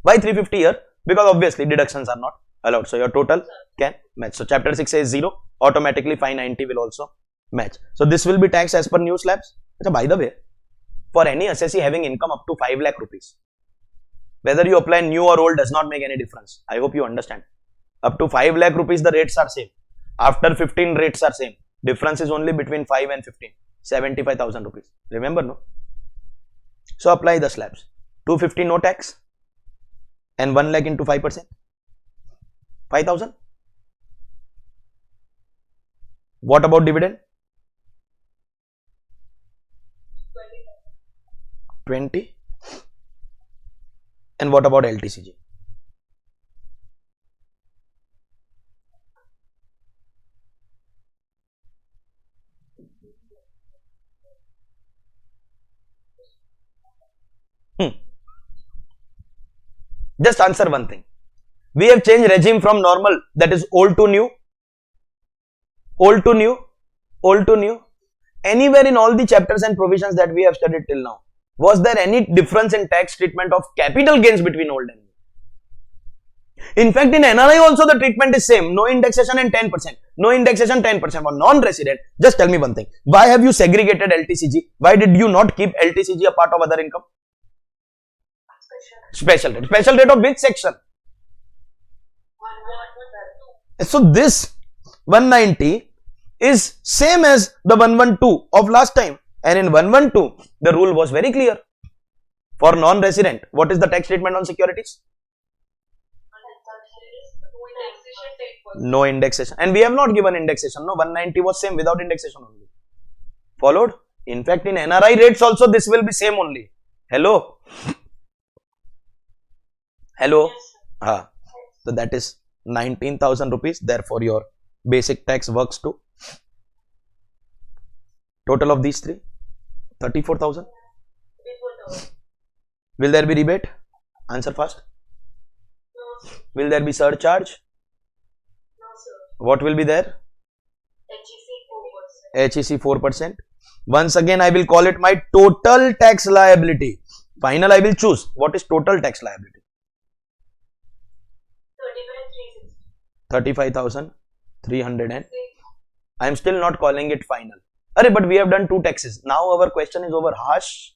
Why 350 here? Because obviously deductions are not allowed. So your total can match. So chapter 6 says 0. Automatically 590 will also match. So this will be taxed as per new slabs. By the way, for any assessee having income up to 5 lakh rupees, whether you apply new or old does not make any difference. I hope you understand. Up to 5 lakh rupees, the rates are same. After 15, rates are same. Difference is only between 5 and 15. 75,000 rupees. Remember, no? So apply the slabs. 250 no tax. And 1 lakh into 5%. 5,000. What about dividend? 20. And what about LTCG? Just answer one thing. We have changed regime from normal, that is old to new. Old to new. Old to new. Anywhere in all the chapters and provisions that we have studied till now, was there any difference in tax treatment of capital gains between old and new? In fact, in NRI also the treatment is same. No indexation and 10%. No indexation 10% for non-resident. Just tell me one thing. Why have you segregated LTCG? Why did you not keep LTCG a part of other income? Special rate. Special rate of which section? So this 190 is same as the 112 of last time. And in 112, the rule was very clear. For non-resident, what is the tax treatment on securities? No indexation. And we have not given indexation. No, 190 was same without indexation only. Followed? In fact, in NRI rates also, this will be same only. Hello? Hello? So that is 19,000 rupees. Therefore, your basic tax works to total of these three 34,000. Will there be rebate? Answer fast. No, sir. Will there be surcharge? No, sir. What will be there? HEC 4%. HEC 4%. Once again, I will call it my total tax liability. Final, I will choose. What is total tax liability? 35,300 and I am still not calling it final. Arey, but we have done two taxes. Now our question is over. Harsh.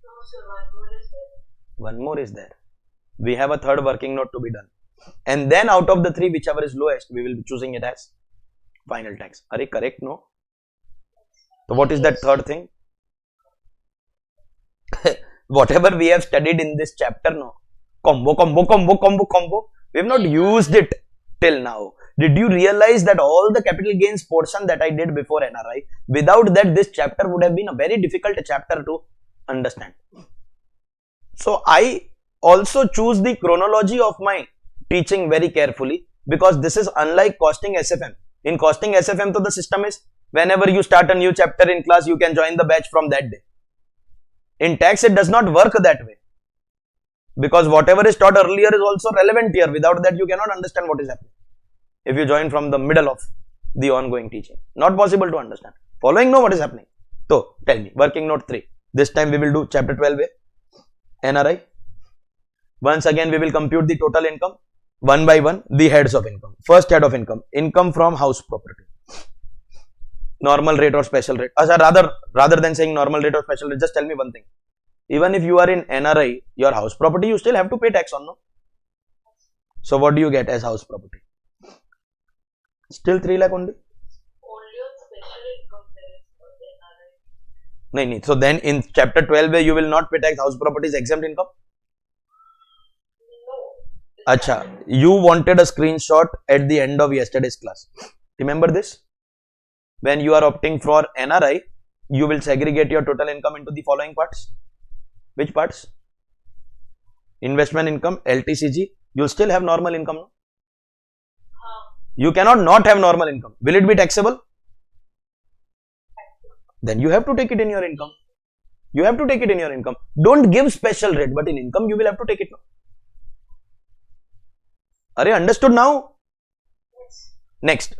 No, sir. One more is there. One more is there. We have a third working note to be done. And then out of the three, whichever is lowest, we will be choosing it as final tax. Arey, correct? No? So what is that third thing? Whatever we have studied in this chapter, no? Combo. We have not used it till now. Did you realize that all the capital gains portion that I did before NRI, without that this chapter would have been a very difficult chapter to understand. So I also choose the chronology of my teaching very carefully, because this is unlike costing SFM. In costing SFM, so the system is whenever you start a new chapter in class, you can join the batch from that day. In tax, it does not work that way. Because whatever is taught earlier is also relevant here. Without that, you cannot understand what is happening. If you join from the middle of the ongoing teaching, not possible to understand. Following, know what is happening. So, tell me, working note 3. This time we will do chapter 12A, NRI. Once again, we will compute the total income, one by one, the heads of income. First head of income, income from house property. Normal rate or special rate. Rather than saying normal rate or special rate, just tell me one thing. Even if you are in NRI, your house property, you still have to pay tax on, no? So what do you get as house property? Still 3 lakh only? Only on special income there is for the NRI. No. So then in chapter 12 where you will not pay tax, house property is exempt income? No. Acha, you wanted a screenshot at the end of yesterday's class. Remember this? When you are opting for NRI, you will segregate your total income into the following parts. Which parts? Investment income, LTCG. You still have normal income, no? You cannot not have normal income. Will it be taxable? Then you have to take it in your income. You have to take it in your income. Don't give special rate, but in income you will have to take it now. Are you understood now? Yes. Next,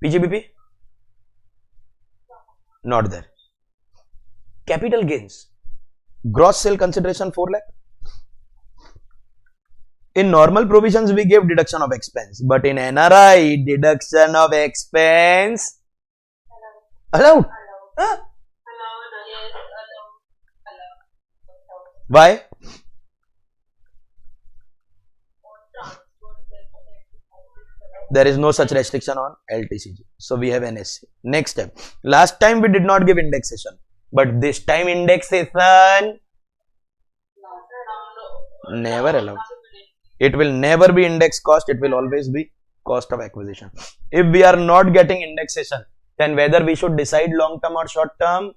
PGBP, not there. Capital gains, gross sale consideration 4 lakh. In normal provisions, we give deduction of expense, but in NRI, deduction of expense allowed. Huh? Why? There is no such restriction on LTCG. So we have NSC. Next step. Last time we did not give indexation, but this time indexation never allowed. It will never be index cost. It will always be cost of acquisition. If we are not getting indexation, then whether we should decide long term or short term,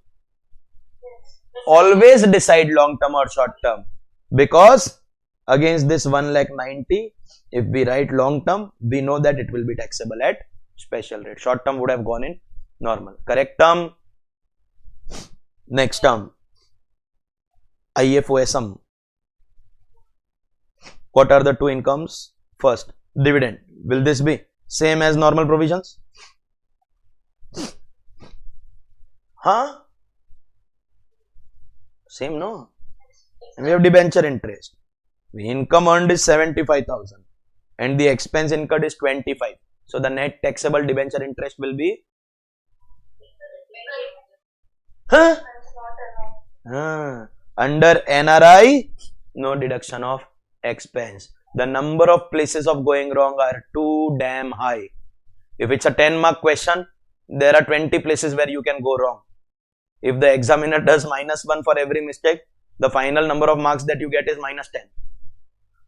always decide long term or short term, because against this 1,90,000, if we write long term, we know that it will be taxable at special rate. Short term would have gone in normal. Correct term. Next term, IFOSM. What are the two incomes? First, dividend. Will this be same as normal provisions? Huh? Same, no? And we have debenture interest. The income earned is 75,000 and the expense incurred is 25. So the net taxable debenture interest will be under NRI, no deduction of expense. The number of places of going wrong are too damn high. If it's a 10-mark question, there are 20 places where you can go wrong. If the examiner does -1 for every mistake, the final number of marks that you get is -10.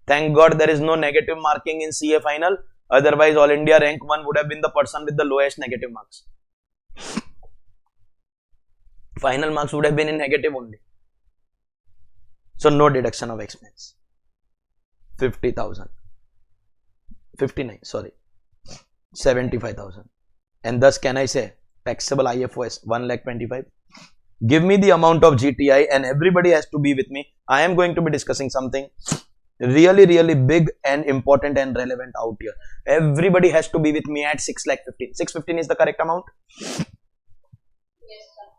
Thank God there is no negative marking in CA final. Otherwise, All India rank 1 would have been the person with the lowest negative marks. Final marks would have been in negative only. So, no deduction of expense. 50,000. 59, sorry. 75,000. And thus, can I say taxable IFOS 1,25,000? Give me the amount of GTI and everybody has to be with me. I am going to be discussing something really big and important and relevant out here. Everybody has to be with me at 6,15,000. 615 is the correct amount? Yes, sir.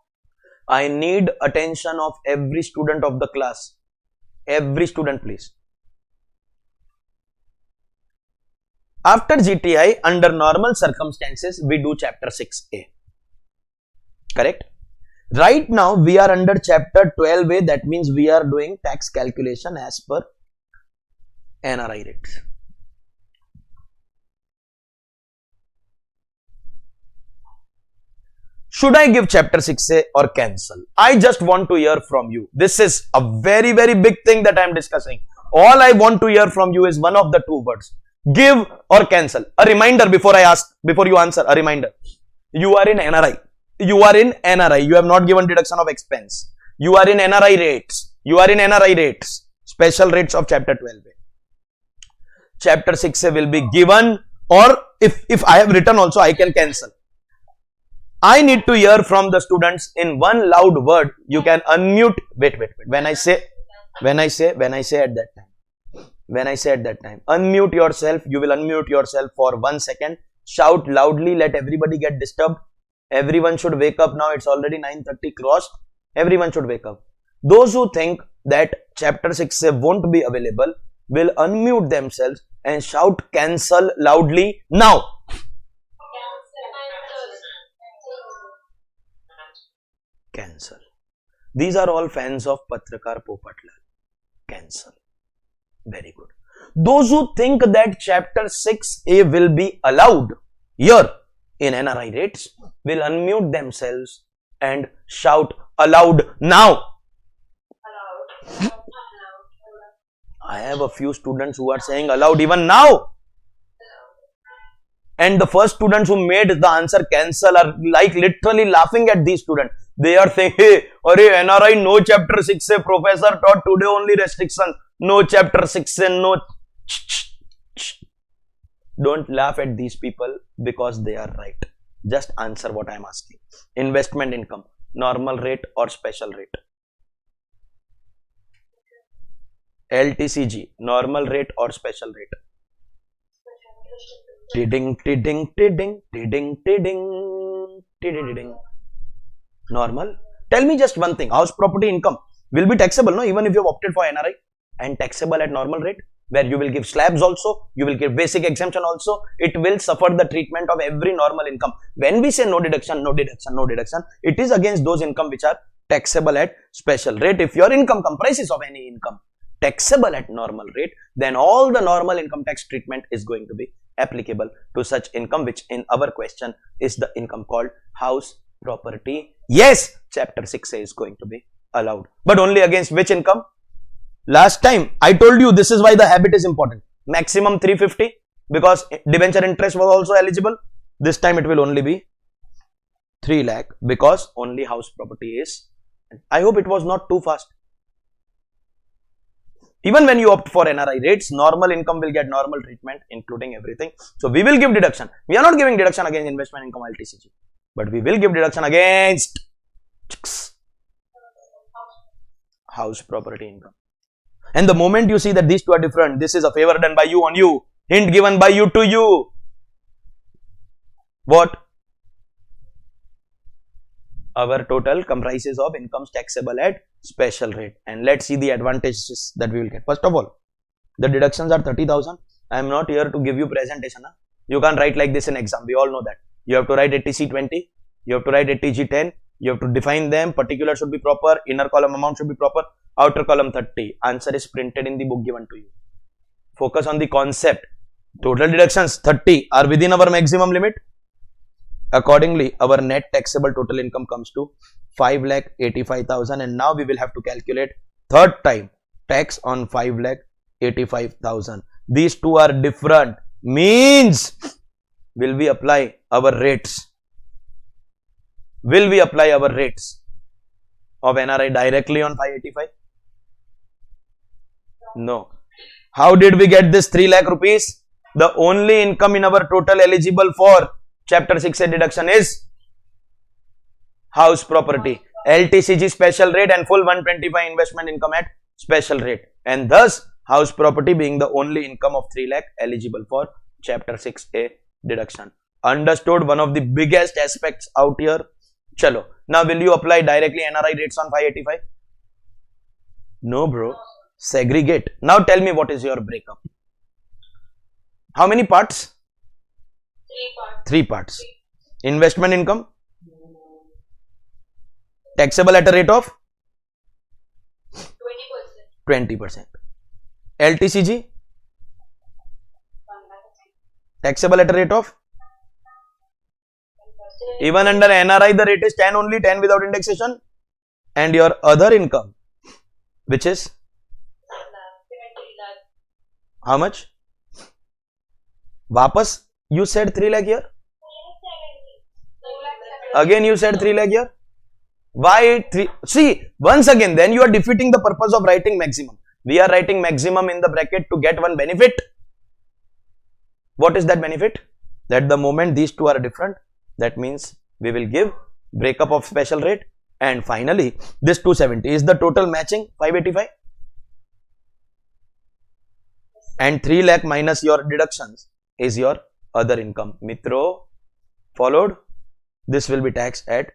I need attention of every student of the class. Every student, please. After GTI, under normal circumstances, we do chapter 6A. Correct? Right now, we are under chapter 12A. That means we are doing tax calculation as per NRI rates. Should I give chapter 6A or cancel? I just want to hear from you. This is a very big thing that I am discussing. All I want to hear from you is one of the two words. Give or cancel. A reminder before you answer, a reminder. You are in NRI. You are in NRI. You have not given deduction of expense. You are in NRI rates. You are in NRI rates. Special rates of chapter 12A. Chapter 6A will be given, or if I have written also, I can cancel. I need to hear from the students in one loud word. You can unmute. Wait. When I say at that time, unmute yourself. You will unmute yourself for 1 second. Shout loudly. Let everybody get disturbed. Everyone should wake up now. It's already 9:30 crossed. Everyone should wake up. Those who think that chapter 6A won't be available will unmute themselves and shout cancel loudly now. Cancel. These are all fans of Patrakar Popatlal. Cancel. Very good. Those who think that chapter 6A will be allowed here in NRI rates will unmute themselves and shout aloud now. I have a few students who are saying aloud even now. And the first students who made the answer cancel are like literally laughing at these students. They are saying, hey, NRI, no chapter 6A, professor taught today only restriction. No chapter 6A, no. Don't laugh at these people because they are right. Just answer what I am asking. Investment income, normal rate or special rate? LTCG, normal rate or special rate? Tiding, tiding, tiding, tiding, tiding, tiding, tiding. Normal. Tell me just one thing. House property income will be taxable, no? Even if you have opted for NRI, and taxable at normal rate, where you will give slabs also, you will give basic exemption also. It will suffer the treatment of every normal income. When we say no deduction, no deduction, no deduction, it is against those income which are taxable at special rate. If your income comprises of any income taxable at normal rate, then all the normal income tax treatment is going to be applicable to such income, which in our question is the income called house property. Yes, chapter 6A is going to be allowed, but only against which income? Last time I told you this is why the habit is important. Maximum 350 because debenture interest was also eligible. This time it will only be 3 lakh because only house property is. I hope it was not too fast. Even when you opt for NRI rates, normal income will get normal treatment, including everything. So we will give deduction. We are not giving deduction against investment income LTCG, but we will give deduction against house property income. And the moment you see that these two are different, this is a favor done by you on you, hint given by you to you. What? Our total comprises of incomes taxable at special rate. And let's see the advantages that we will get. First of all, the deductions are 30,000. I am not here to give you presentation. Huh? You can't write like this in exam. We all know that. You have to write ATC 20. You have to write ATG 10. You have to define them. Particular should be proper. Inner column amount should be proper. Outer column 30. Answer is printed in the book given to you. Focus on the concept. Total deductions 30 are within our maximum limit. Accordingly, our net taxable total income comes to 5,85,000, and now we will have to calculate third time tax on 5,85,000. These two are different. Means, will we apply our rates? Will we apply our rates of NRI directly on 585? No. How did we get this 3 lakh rupees? The only income in our total eligible for Chapter 6A deduction is house property, LTCG special rate and full 125 investment income at special rate, and thus house property being the only income of 3 lakh eligible for Chapter 6A deduction. Understood? One of the biggest aspects out here. Chalo. Now will you apply directly NRI rates on 585? No bro. Segregate. Now tell me what is your breakup. How many parts? 3 parts. Investment income taxable at a rate of 20%. LTCG taxable at a rate of, even under NRI the rate is 10 only, 10 without indexation. And your other income, which is how much? Vapas you said 3 lakh here. Again you said 3 lakh here. Why 3? See, once again, then you are defeating the purpose of writing maximum. We are writing maximum in the bracket to get one benefit. What is that benefit? That the moment these two are different, that means we will give breakup of special rate. And finally, this 270 is the total matching 585. And 3 lakh minus your deductions is your other income. Mitro, followed? This will be taxed at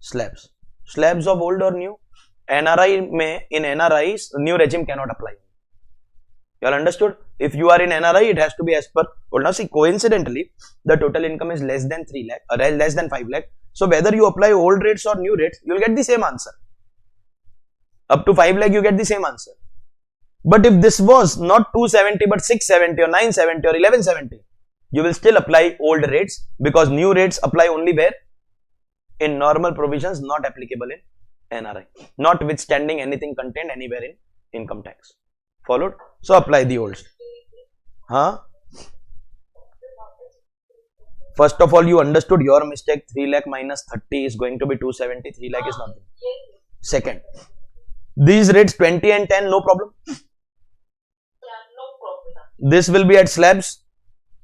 slabs. Slabs of old or new? NRI may, in NRIs, new regime cannot apply. You all understood? If you are in NRI, it has to be as per old. Now see, coincidentally, the total income is less than 3 lakh, less than 5 lakh. So whether you apply old rates or new rates, you will get the same answer. Up to 5 lakh, you get the same answer. But if this was not 270 but 670 or 970 or 1170, you will still apply old rates, because new rates apply only where? In normal provisions, not applicable in NRI, notwithstanding anything contained anywhere in income tax. Followed? So apply the old. Huh? First of all, you understood your mistake. 3 lakh minus 30 is going to be 270. 3 lakh is nothing. Second, these rates 20 and 10, no problem. This will be at slabs.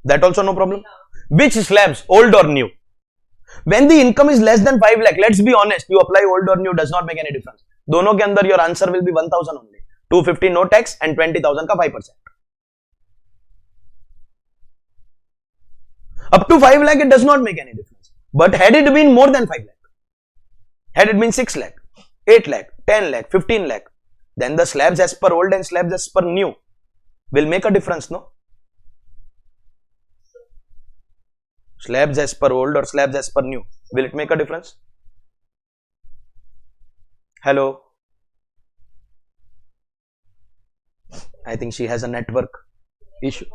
That also no problem. Which slabs? Old or new? When the income is less than 5 lakh, let's be honest, you apply old or new, does not make any difference. दोनों के अंदर your answer will be 1000 only. 250 no tax and 20,000 का 5%. Up to 5 lakh, it does not make any difference. But had it been more than 5 lakh, had it been 6 lakh, 8 lakh, 10 lakh, 15 lakh, then the slabs as per old and slabs as per new will make a difference, no? Slabs as per old or slabs as per new, will it make a difference? Hello? I think she has a network issue.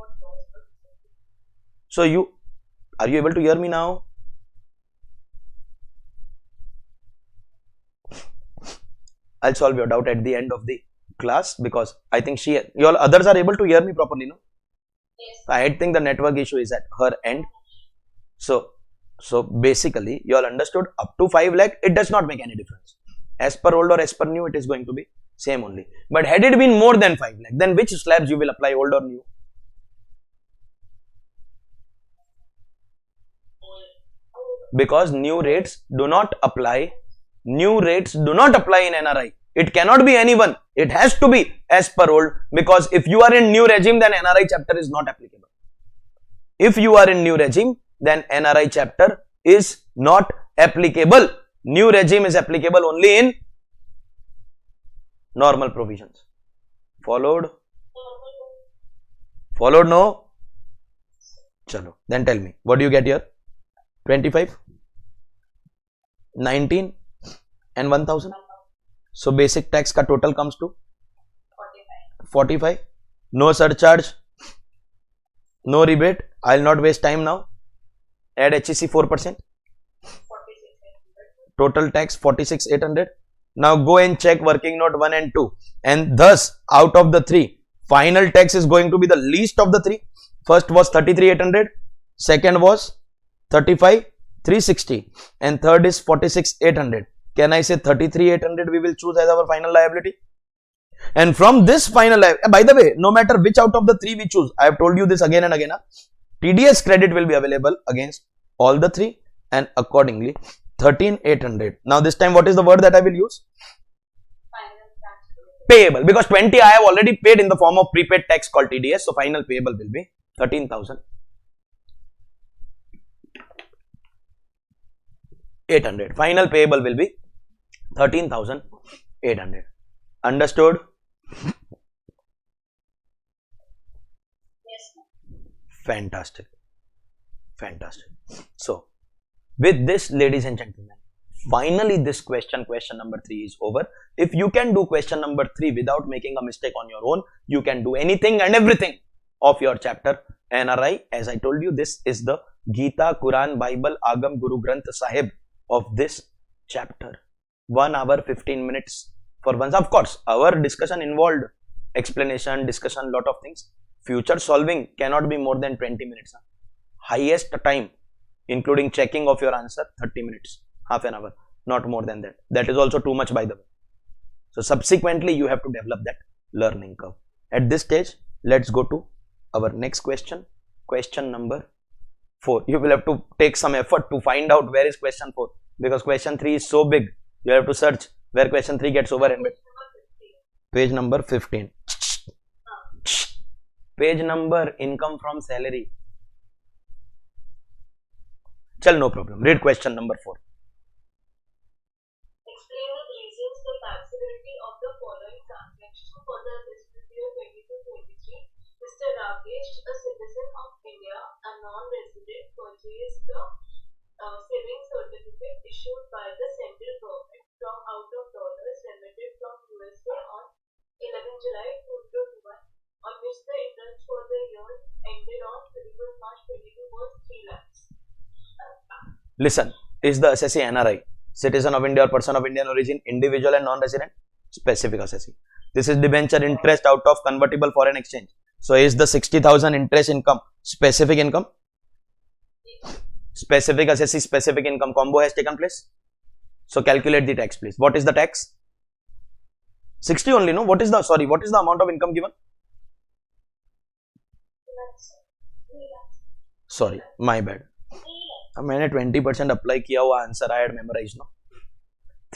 So are you able to hear me now? I'll solve your doubt at the end of the class, because I think you all others are able to hear me properly, no? Yes. I think the network issue is at her end. So basically, you all understood, up to 5 lakh, it does not make any difference. As per old or as per new, it is going to be same only. But had it been more than 5 lakh, then which slabs you will apply, old or new? Because new rates do not apply. New rates do not apply in NRI. It cannot be anyone. It has to be as per old, because if you are in new regime, then NRI chapter is not applicable. If you are in new regime, then NRI chapter is not applicable. New regime is applicable only in normal provisions. Followed? Followed, no? Chalo. Then tell me, what do you get here? 25, 19 and 1000. So basic tax ka total comes to 45. No surcharge, no rebate. I'll not waste time now. Add HEC 4%. Total tax 46,800. Now go and check working note 1 and 2. And thus, out of the 3, final tax is going to be the least of the 3. First was 33,800. Second was 35,360. And third is 46,800. Can I say 33,800 we will choose as our final liability? And from this final liability, by the way, no matter which out of the 3 we choose, I have told you this again and again, TDS credit will be available against all the 3, and accordingly 13,800. Now this time what is the word that I will use? Payable, because 20 I have already paid in the form of prepaid tax called TDS. So final payable will be 13,800. Final payable will be 13,800. Understood? Yes. Fantastic. Fantastic. So with this, ladies and gentlemen, finally this question number 3 is over. If you can do question number 3 without making a mistake on your own, you can do anything and everything of your chapter NRI. As I told you, this is the Gita, Quran, Bible, Agam, Guru Granth Sahib of this chapter. 1 hour 15 minutes for once. Of course, our discussion involved explanation, discussion, lot of things. Future solving cannot be more than 20 minutes. Highest time, including checking of your answer, 30 minutes, half an hour, not more than that. That is also too much, by the way. So subsequently, you have to develop that learning curve. At this stage, let's go to our next question. Question number 4. You will have to take some effort to find out where is question 4, because question 3 is so big. You have to search where question 3 gets over and page number 15. Page number, income from salary. Chal, no problem. Read question number 4. Explain with reasons the taxability of the following transaction for the fiscal year 22-23. Mr. Rakesh, a citizen of India, a non-resident, purchased the savings certificate issued by the central government from out of dollars remitted from USA on 11 July 2021, on which the interest for the year ended on 31 March 22 was 3 lakhs. Listen, is the assessee NRI, citizen of India or person of Indian origin, individual and non-resident? Specific assessee. This is debenture interest out of convertible foreign exchange. So is the 60,000 interest income specific income? Specific assessee, specific income combo has taken place. So calculate the tax, please. What is the tax? 60 only, no? What is the amount of income given? Sorry, my bad. मैंने 20% apply किया हुआ answer I had memorized no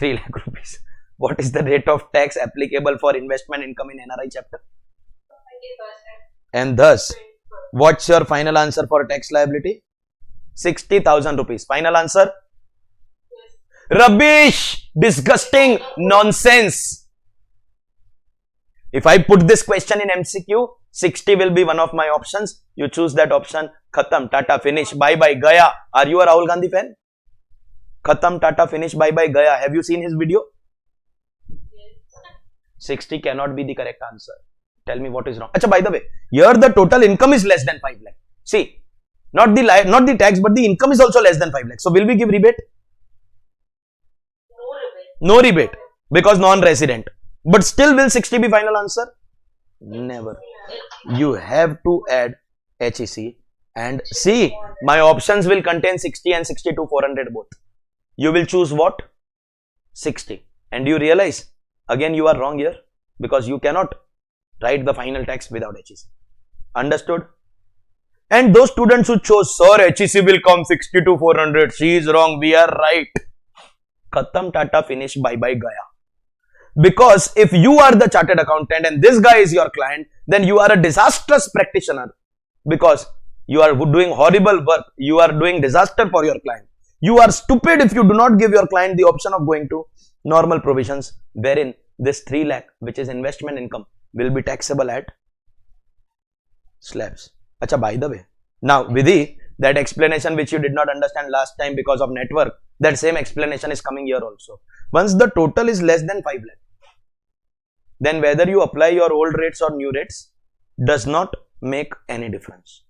3 lakh rupees. What is the rate of tax applicable for investment income in NRI chapter? 20%. And thus, what's your final answer for tax liability? 60,000 rupees. Final answer? Yes. Rubbish! Disgusting! Nonsense! If I put this question in MCQ, 60 will be one of my options. You choose that option. Khatam, Tata, finish, bye bye, Gaya. Are you a Rahul Gandhi fan? Khatam, Tata, finish, bye bye, Gaya. Have you seen his video? Yes. 60 cannot be the correct answer. Tell me what is wrong. Achha, by the way, here the total income is less than 5 lakh. See, not the tax, but the income is also less than 5 lakh. So will we give rebate? No rebate. No rebate because non-resident. But still will 60 be final answer? Never. You have to add HEC and see, my options will contain 60 and 62 400 both. You will choose what? 60. And you realize again you are wrong here because you cannot write the final text without HEC. Understood? And those students who chose, sir, HEC will come 60 to 400. She is wrong. We are right. Khatam, Tata, finish, bye bye, Gaya. Because if you are the chartered accountant and this guy is your client, then you are a disastrous practitioner because you are doing horrible work. You are doing disaster for your client. You are stupid if you do not give your client the option of going to normal provisions wherein this 3 lakh, which is investment income, will be taxable at slabs. Acha, by the way, now Vidhi, that explanation which you did not understand last time because of network, that same explanation is coming here also. Once the total is less than 5 lakh, then whether you apply your old rates or new rates does not make any difference.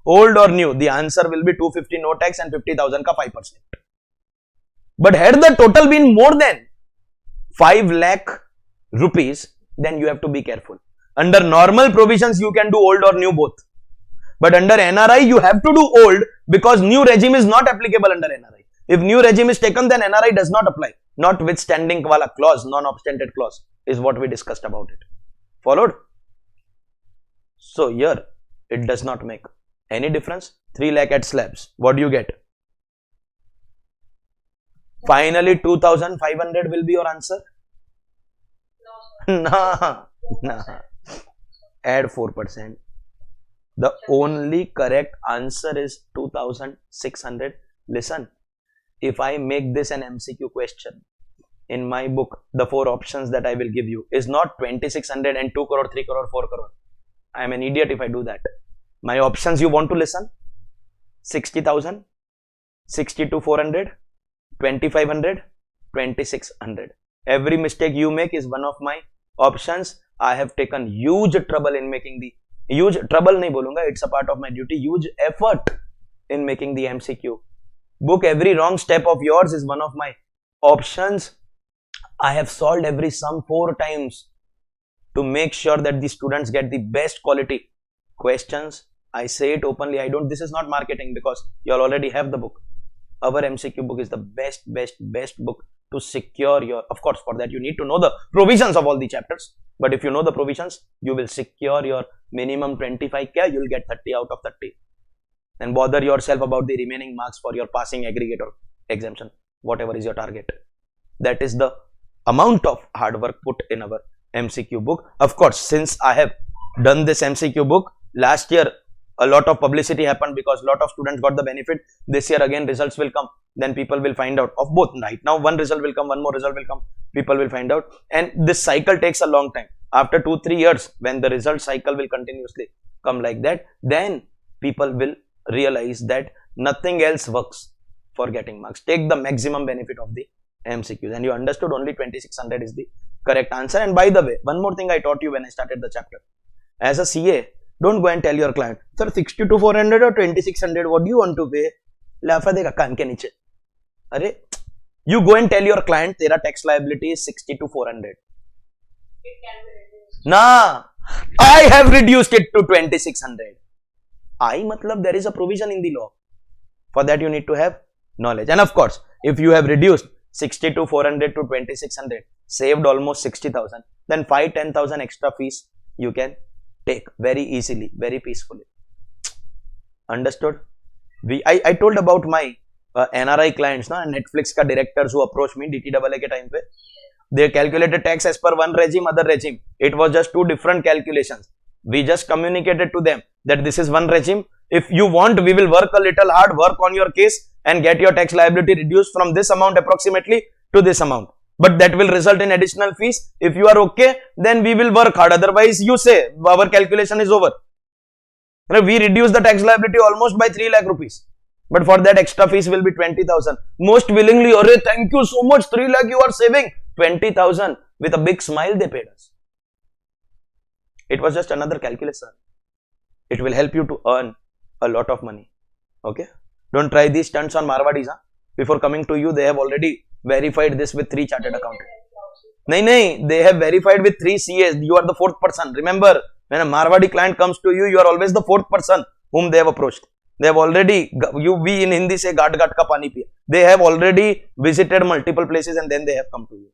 Old or new, the answer will be 250 no tax and 50,000 ka 5%. But had the total been more than 5 lakh rupees, then you have to be careful. Under normal provisions, you can do old or new both. But under NRI, you have to do old because new regime is not applicable under NRI. If new regime is taken, then NRI does not apply. Notwithstanding wala clause, non-obstanted clause is what we discussed about it. Followed? So here, it does not make any difference. 3 lakh at slabs. What do you get? Finally, 2,500 will be your answer. Nah. Add 4%. The only correct answer is 2,600. Listen, if I make this an MCQ question, in my book, the 4 options that I will give you is not 2,600 and 2 crore, 3 crore, 4 crore. I am an idiot if I do that. My options, you want to listen? 60,000, 60 to 400, 2,500, 2,600. Every mistake you make is one of my options. I have taken huge trouble in making the huge trouble nahi bolunga, it's a part of my duty, huge effort in making the MCQ book. Every wrong step of yours is one of my options. I have solved every sum 4 times to make sure that the students get the best quality questions. I say it openly, this is not marketing because you all already have the book. Our MCQ book is the best book to secure your, of course for that you need to know the provisions of all the chapters, but if you know the provisions, you will secure your minimum 25k, you will get 30 out of 30 and bother yourself about the remaining marks for your passing, aggregate or exemption, whatever is your target. That is the amount of hard work put in our MCQ book. Of course, since I have done this MCQ book, last year a lot of publicity happened because a lot of students got the benefit. This year again results will come, then people will find out of both. Right now one result will come, one more result will come, people will find out, and this cycle takes a long time. After 2-3 years, when the result cycle will continuously come like that, then people will realize that nothing else works for getting marks. Take the maximum benefit of the MCQs, and you understood only 2,600 is the correct answer. And by the way, one more thing I taught you when I started the chapter. As a CA, don't go and tell your client, sir, 60 to 400 or 2,600, what do you want to pay? Lafa dega kaan ke niche. Arre, you go and tell your client, tera tax liability is 60 to 400. It can be reduced. Nah, I have reduced it to 2,600. I matlab there is a provision in the law. For that you need to have knowledge. And of course, if you have reduced 60 to 400 to 2,600, saved almost 60,000, then 5-10,000 extra fees you can take very easily, very peacefully. Understood? I told about my NRI clients, na, Netflix ka directors who approached me DTAA ke time pe. They calculated tax as per one regime, other regime. It was just 2 different calculations. We just communicated to them that this is one regime, If you want, we will work a little hard, work on your case and get your tax liability reduced from this amount approximately to this amount. But that will result in additional fees. If you are okay, then we will work hard. Otherwise, you say our calculation is over. We reduce the tax liability almost by 3 lakh rupees. But for that extra fees will be 20,000. Most willingly, Arey, thank you so much, 3 lakh you are saving. 20,000 with a big smile they paid us. It was just another calculation. It will help you to earn a lot of money. Okay? Don't try these stunts on Marwadis. Huh? Before coming to you, they have already verified this with 3 chartered accountants. Nahin, they have verified with 3 CAs. You are the 4th person. Remember, when a Marwadi client comes to you, you are always the 4th person whom they have approached. They have already, we in Hindi say, Gat ka pani piya. They have already visited multiple places and then they have come to you.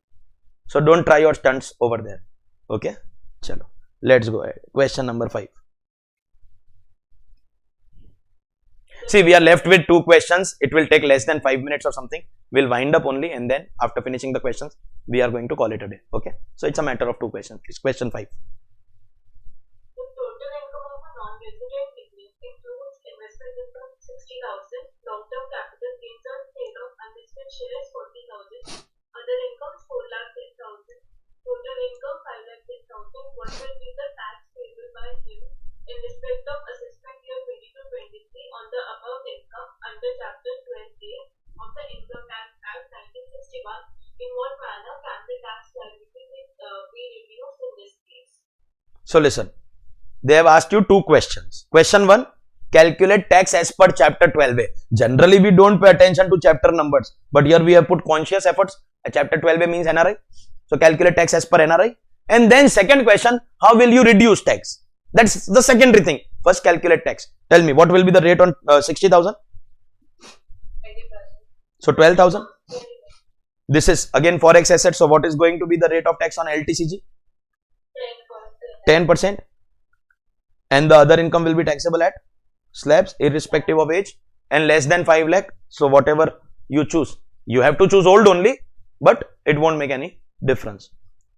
So don't try your stunts over there. Okay? Chalo. Let's go ahead. Question number 5. See, we are left with 2 questions. It will take less than 5 minutes or something. We'll wind up only and then after finishing the questions, we are going to call it a day. Okay? So it's a matter of 2 questions. It's question 5. The total income of a non-resident business includes investment income 60,000, long-term capital gains on sale of unlisted shares 40,000, other income 4,10,000, total income 5,10,000. What will be the tax payable by him in respect of assessment year 22-23 on the above income under Chapter 12A of the Income Tax Act 1961? In what manner can the tax liability be reduced in this case? So listen, they have asked you 2 questions. Question 1, calculate tax as per chapter 12A. Generally, we don't pay attention to chapter numbers, but here we have put conscious efforts. Chapter 12A means NRI. So calculate tax as per NRI. And then second question, how will you reduce tax? That's the secondary thing. First, calculate tax. Tell me, what will be the rate on 60,000? 20%. So 12,000. This is again forex asset. So what is going to be the rate of tax on LTCG? 10%. 10%. And the other income will be taxable at slabs irrespective of age and less than 5 lakh. So whatever you choose, you have to choose old only, but it won't make any difference.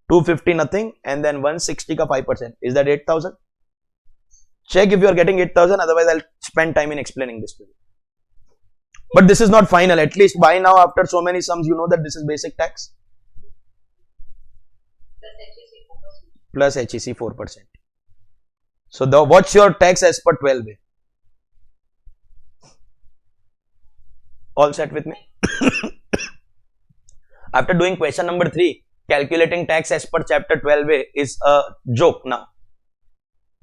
250 nothing and then 160 ka 5%. Is that 8,000? Check if you are getting 8,000. Otherwise, I'll spend time in explaining this to you. But this is not final. At least by now, after so many sums, you know that this is basic tax plus HEC 4%. So what's your tax as per 12A? All set with me? After doing question number 3, calculating tax as per chapter 12A is a joke now.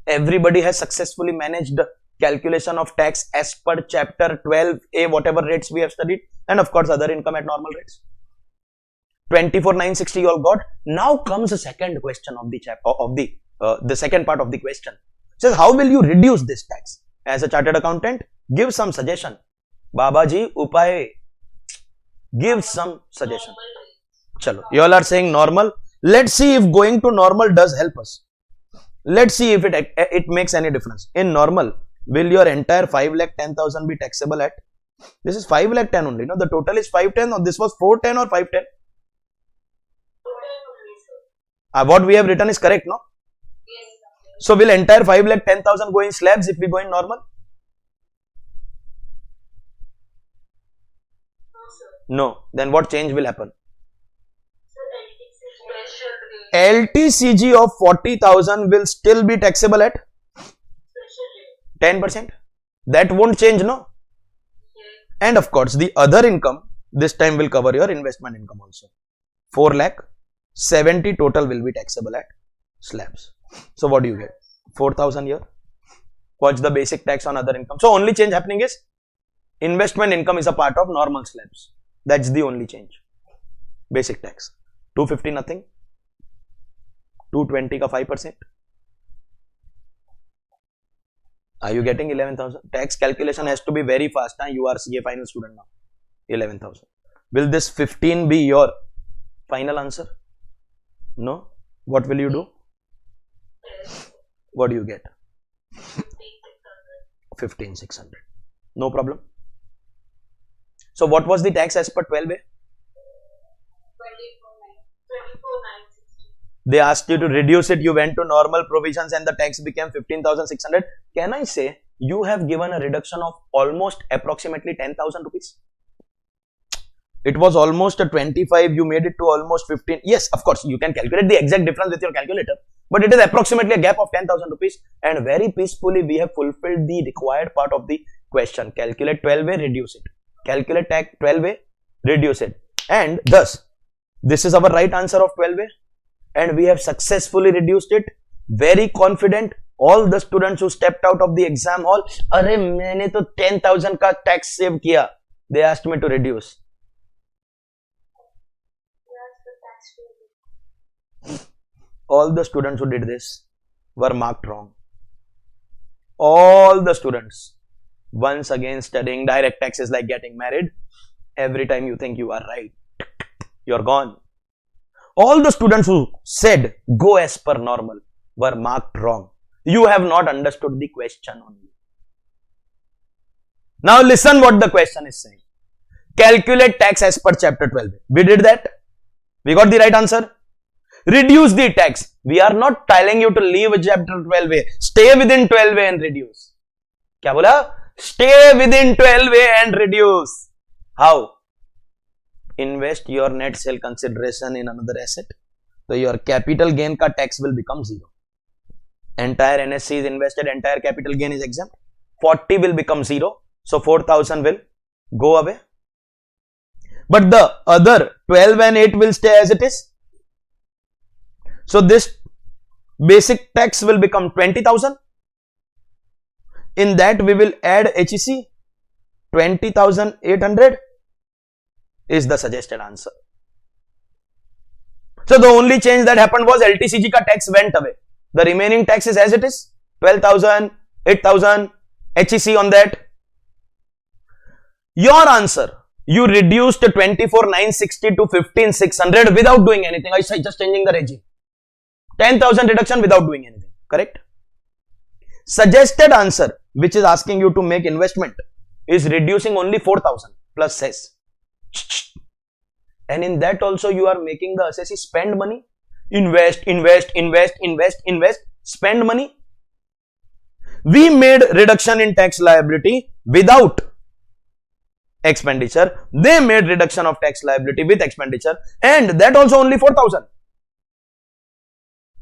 Everybody has successfully managed calculation of tax as per chapter 12A, whatever rates we have studied, and of course other income at normal rates. 24,960 you all got. Now comes the second question of the chapter of the second part of the question. It says, how will you reduce this tax? As a chartered accountant, give some suggestion. Babaji, upay. Give some suggestion. Chalo, you all are saying normal. Let's see if going to normal does help us. Let's see if it makes any difference. In normal, will your entire 5,10,000 be taxable at? This is 5,10,000 only. No, the total is 510 or this was 410 or 510? What we have written is correct, no? Yes. So will entire 5,10,000 go in slabs if we go in normal? No, sir. No. Then what change will happen? So LTC special rate. LTCG of 40,000 will still be taxable at Special rate. 10%. That won't change, no? Yes. And of course, the other income this time will cover your investment income also. 4,70,000 total will be taxable at slabs. So what do you get? 4,000 here. What's the basic tax on other income? So only change happening is investment income is a part of normal slabs. That's the only change. Basic tax. 250 nothing. 220 ka 5%. Are you getting 11,000? Tax calculation has to be very fast. Huh? You are CA final student now. 11,000. Will this 15 be your final answer? No. What will you do? Yes. What do you get? 15,600. 15,600. No problem. So what was the tax as per 12A? 24,960. They asked you to reduce it. You went to normal provisions and the tax became 15,600. Can I say you have given a reduction of almost approximately 10,000 rupees. It was almost a 25, you made it to almost 15. Yes, of course, you can calculate the exact difference with your calculator, but it is approximately a gap of 10,000 rupees, and very peacefully we have fulfilled the required part of the question. Calculate 12A, reduce it. Calculate 12A, reduce it. And thus, this is our right answer of 12A, and we have successfully reduced it. Very confident. All the students who stepped out of the exam hall, अरे मैंने तो 10,000 का tax save किया. They asked me to reduce. All the students who did this were marked wrong. All the students. Once again, studying direct tax is like getting married. Every time you think you are right, you're gone. All the students who said go as per normal were marked wrong. You have not understood the question only. Now listen what the question is saying. Calculate tax as per chapter 12. We did that. We got the right answer. Reduce the tax. We are not telling you to leave chapter 12A. Stay within 12A and reduce. क्या बोला? Stay within 12A and reduce. How? Invest your net sale consideration in another asset. So your capital gain ka tax will become 0. Entire NSC is invested, entire capital gain is exempt. 40 will become 0. So 4,000 will go away. But the other 12 and 8 will stay as it is. So this basic tax will become 20,000. In that we will add HEC. 20,800 is the suggested answer. So the only change that happened was LTCG ka tax went away. The remaining tax is as it is. 12,000, 8,000, HEC on that. Your answer, you reduced 24,960 to 15,600 without doing anything. I say just changing the regime. 10,000 reduction without doing anything. Correct? Suggested answer, which is asking you to make investment, is reducing only 4,000 plus cess. And in that also you are making the assessee spend money. Invest, spend money. We made reduction in tax liability without expenditure. They made reduction of tax liability with expenditure, and that also only 4,000.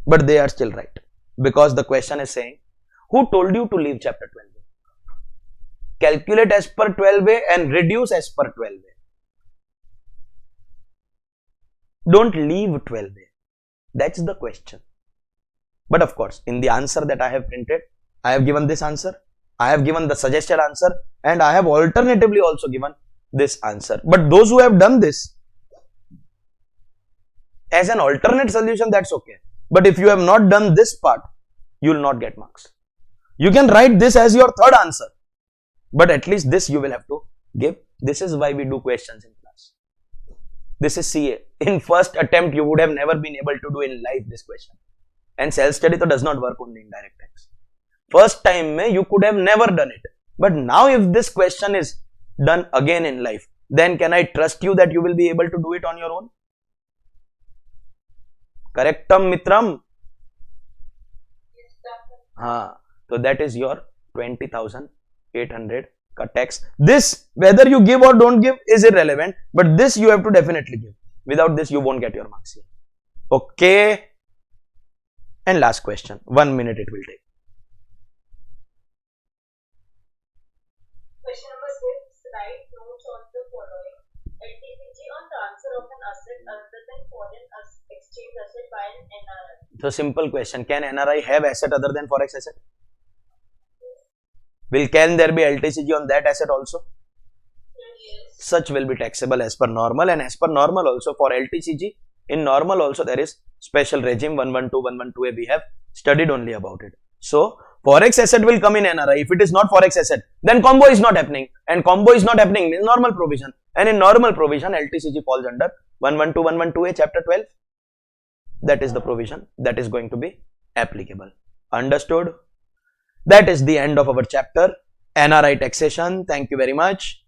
But they are still right, because the question is saying, who told you to leave chapter 12A? Calculate as per 12A and reduce as per 12A. Don't leave 12A. That's the question. But of course, in the answer that I have printed, I have given this answer, I have given the suggested answer, and I have alternatively also given this answer. But those who have done this as an alternate solution, that's okay. But if you have not done this part, you will not get marks. You can write this as your third answer, but at least this you will have to give. This is why we do questions in class. This is CA. In first attempt, you would have never been able to do in life this question. And self-study does not work only in direct tax. First time you could have never done it. But now if this question is done again in life, then can I trust you that you will be able to do it on your own? Correctam mitram? Yes, so that is your 20,800 ka tax. This, whether you give or don't give, is irrelevant, but this you have to definitely give. Without this, you won't get your marks here. Okay. And last question. 1 minute it will take. Question number 6. Write notes on the following. LTCG on transfer of an asset other than foreign exchange asset by an NRI. So simple question. Can NRI have asset other than forex asset? Can there be LTCG on that asset also? Yes. Such will be taxable as per normal, and as per normal also for LTCG, in normal also there is special regime 112, 112A, we have studied only about it. So forex asset will come in NRI. If it is not forex asset, then combo is not happening, and combo is not happening means normal provision, and in normal provision LTCG falls under 112, 112A chapter 12. That is the provision that is going to be applicable. Understood? That is the end of our chapter NRI taxation. Thank you very much.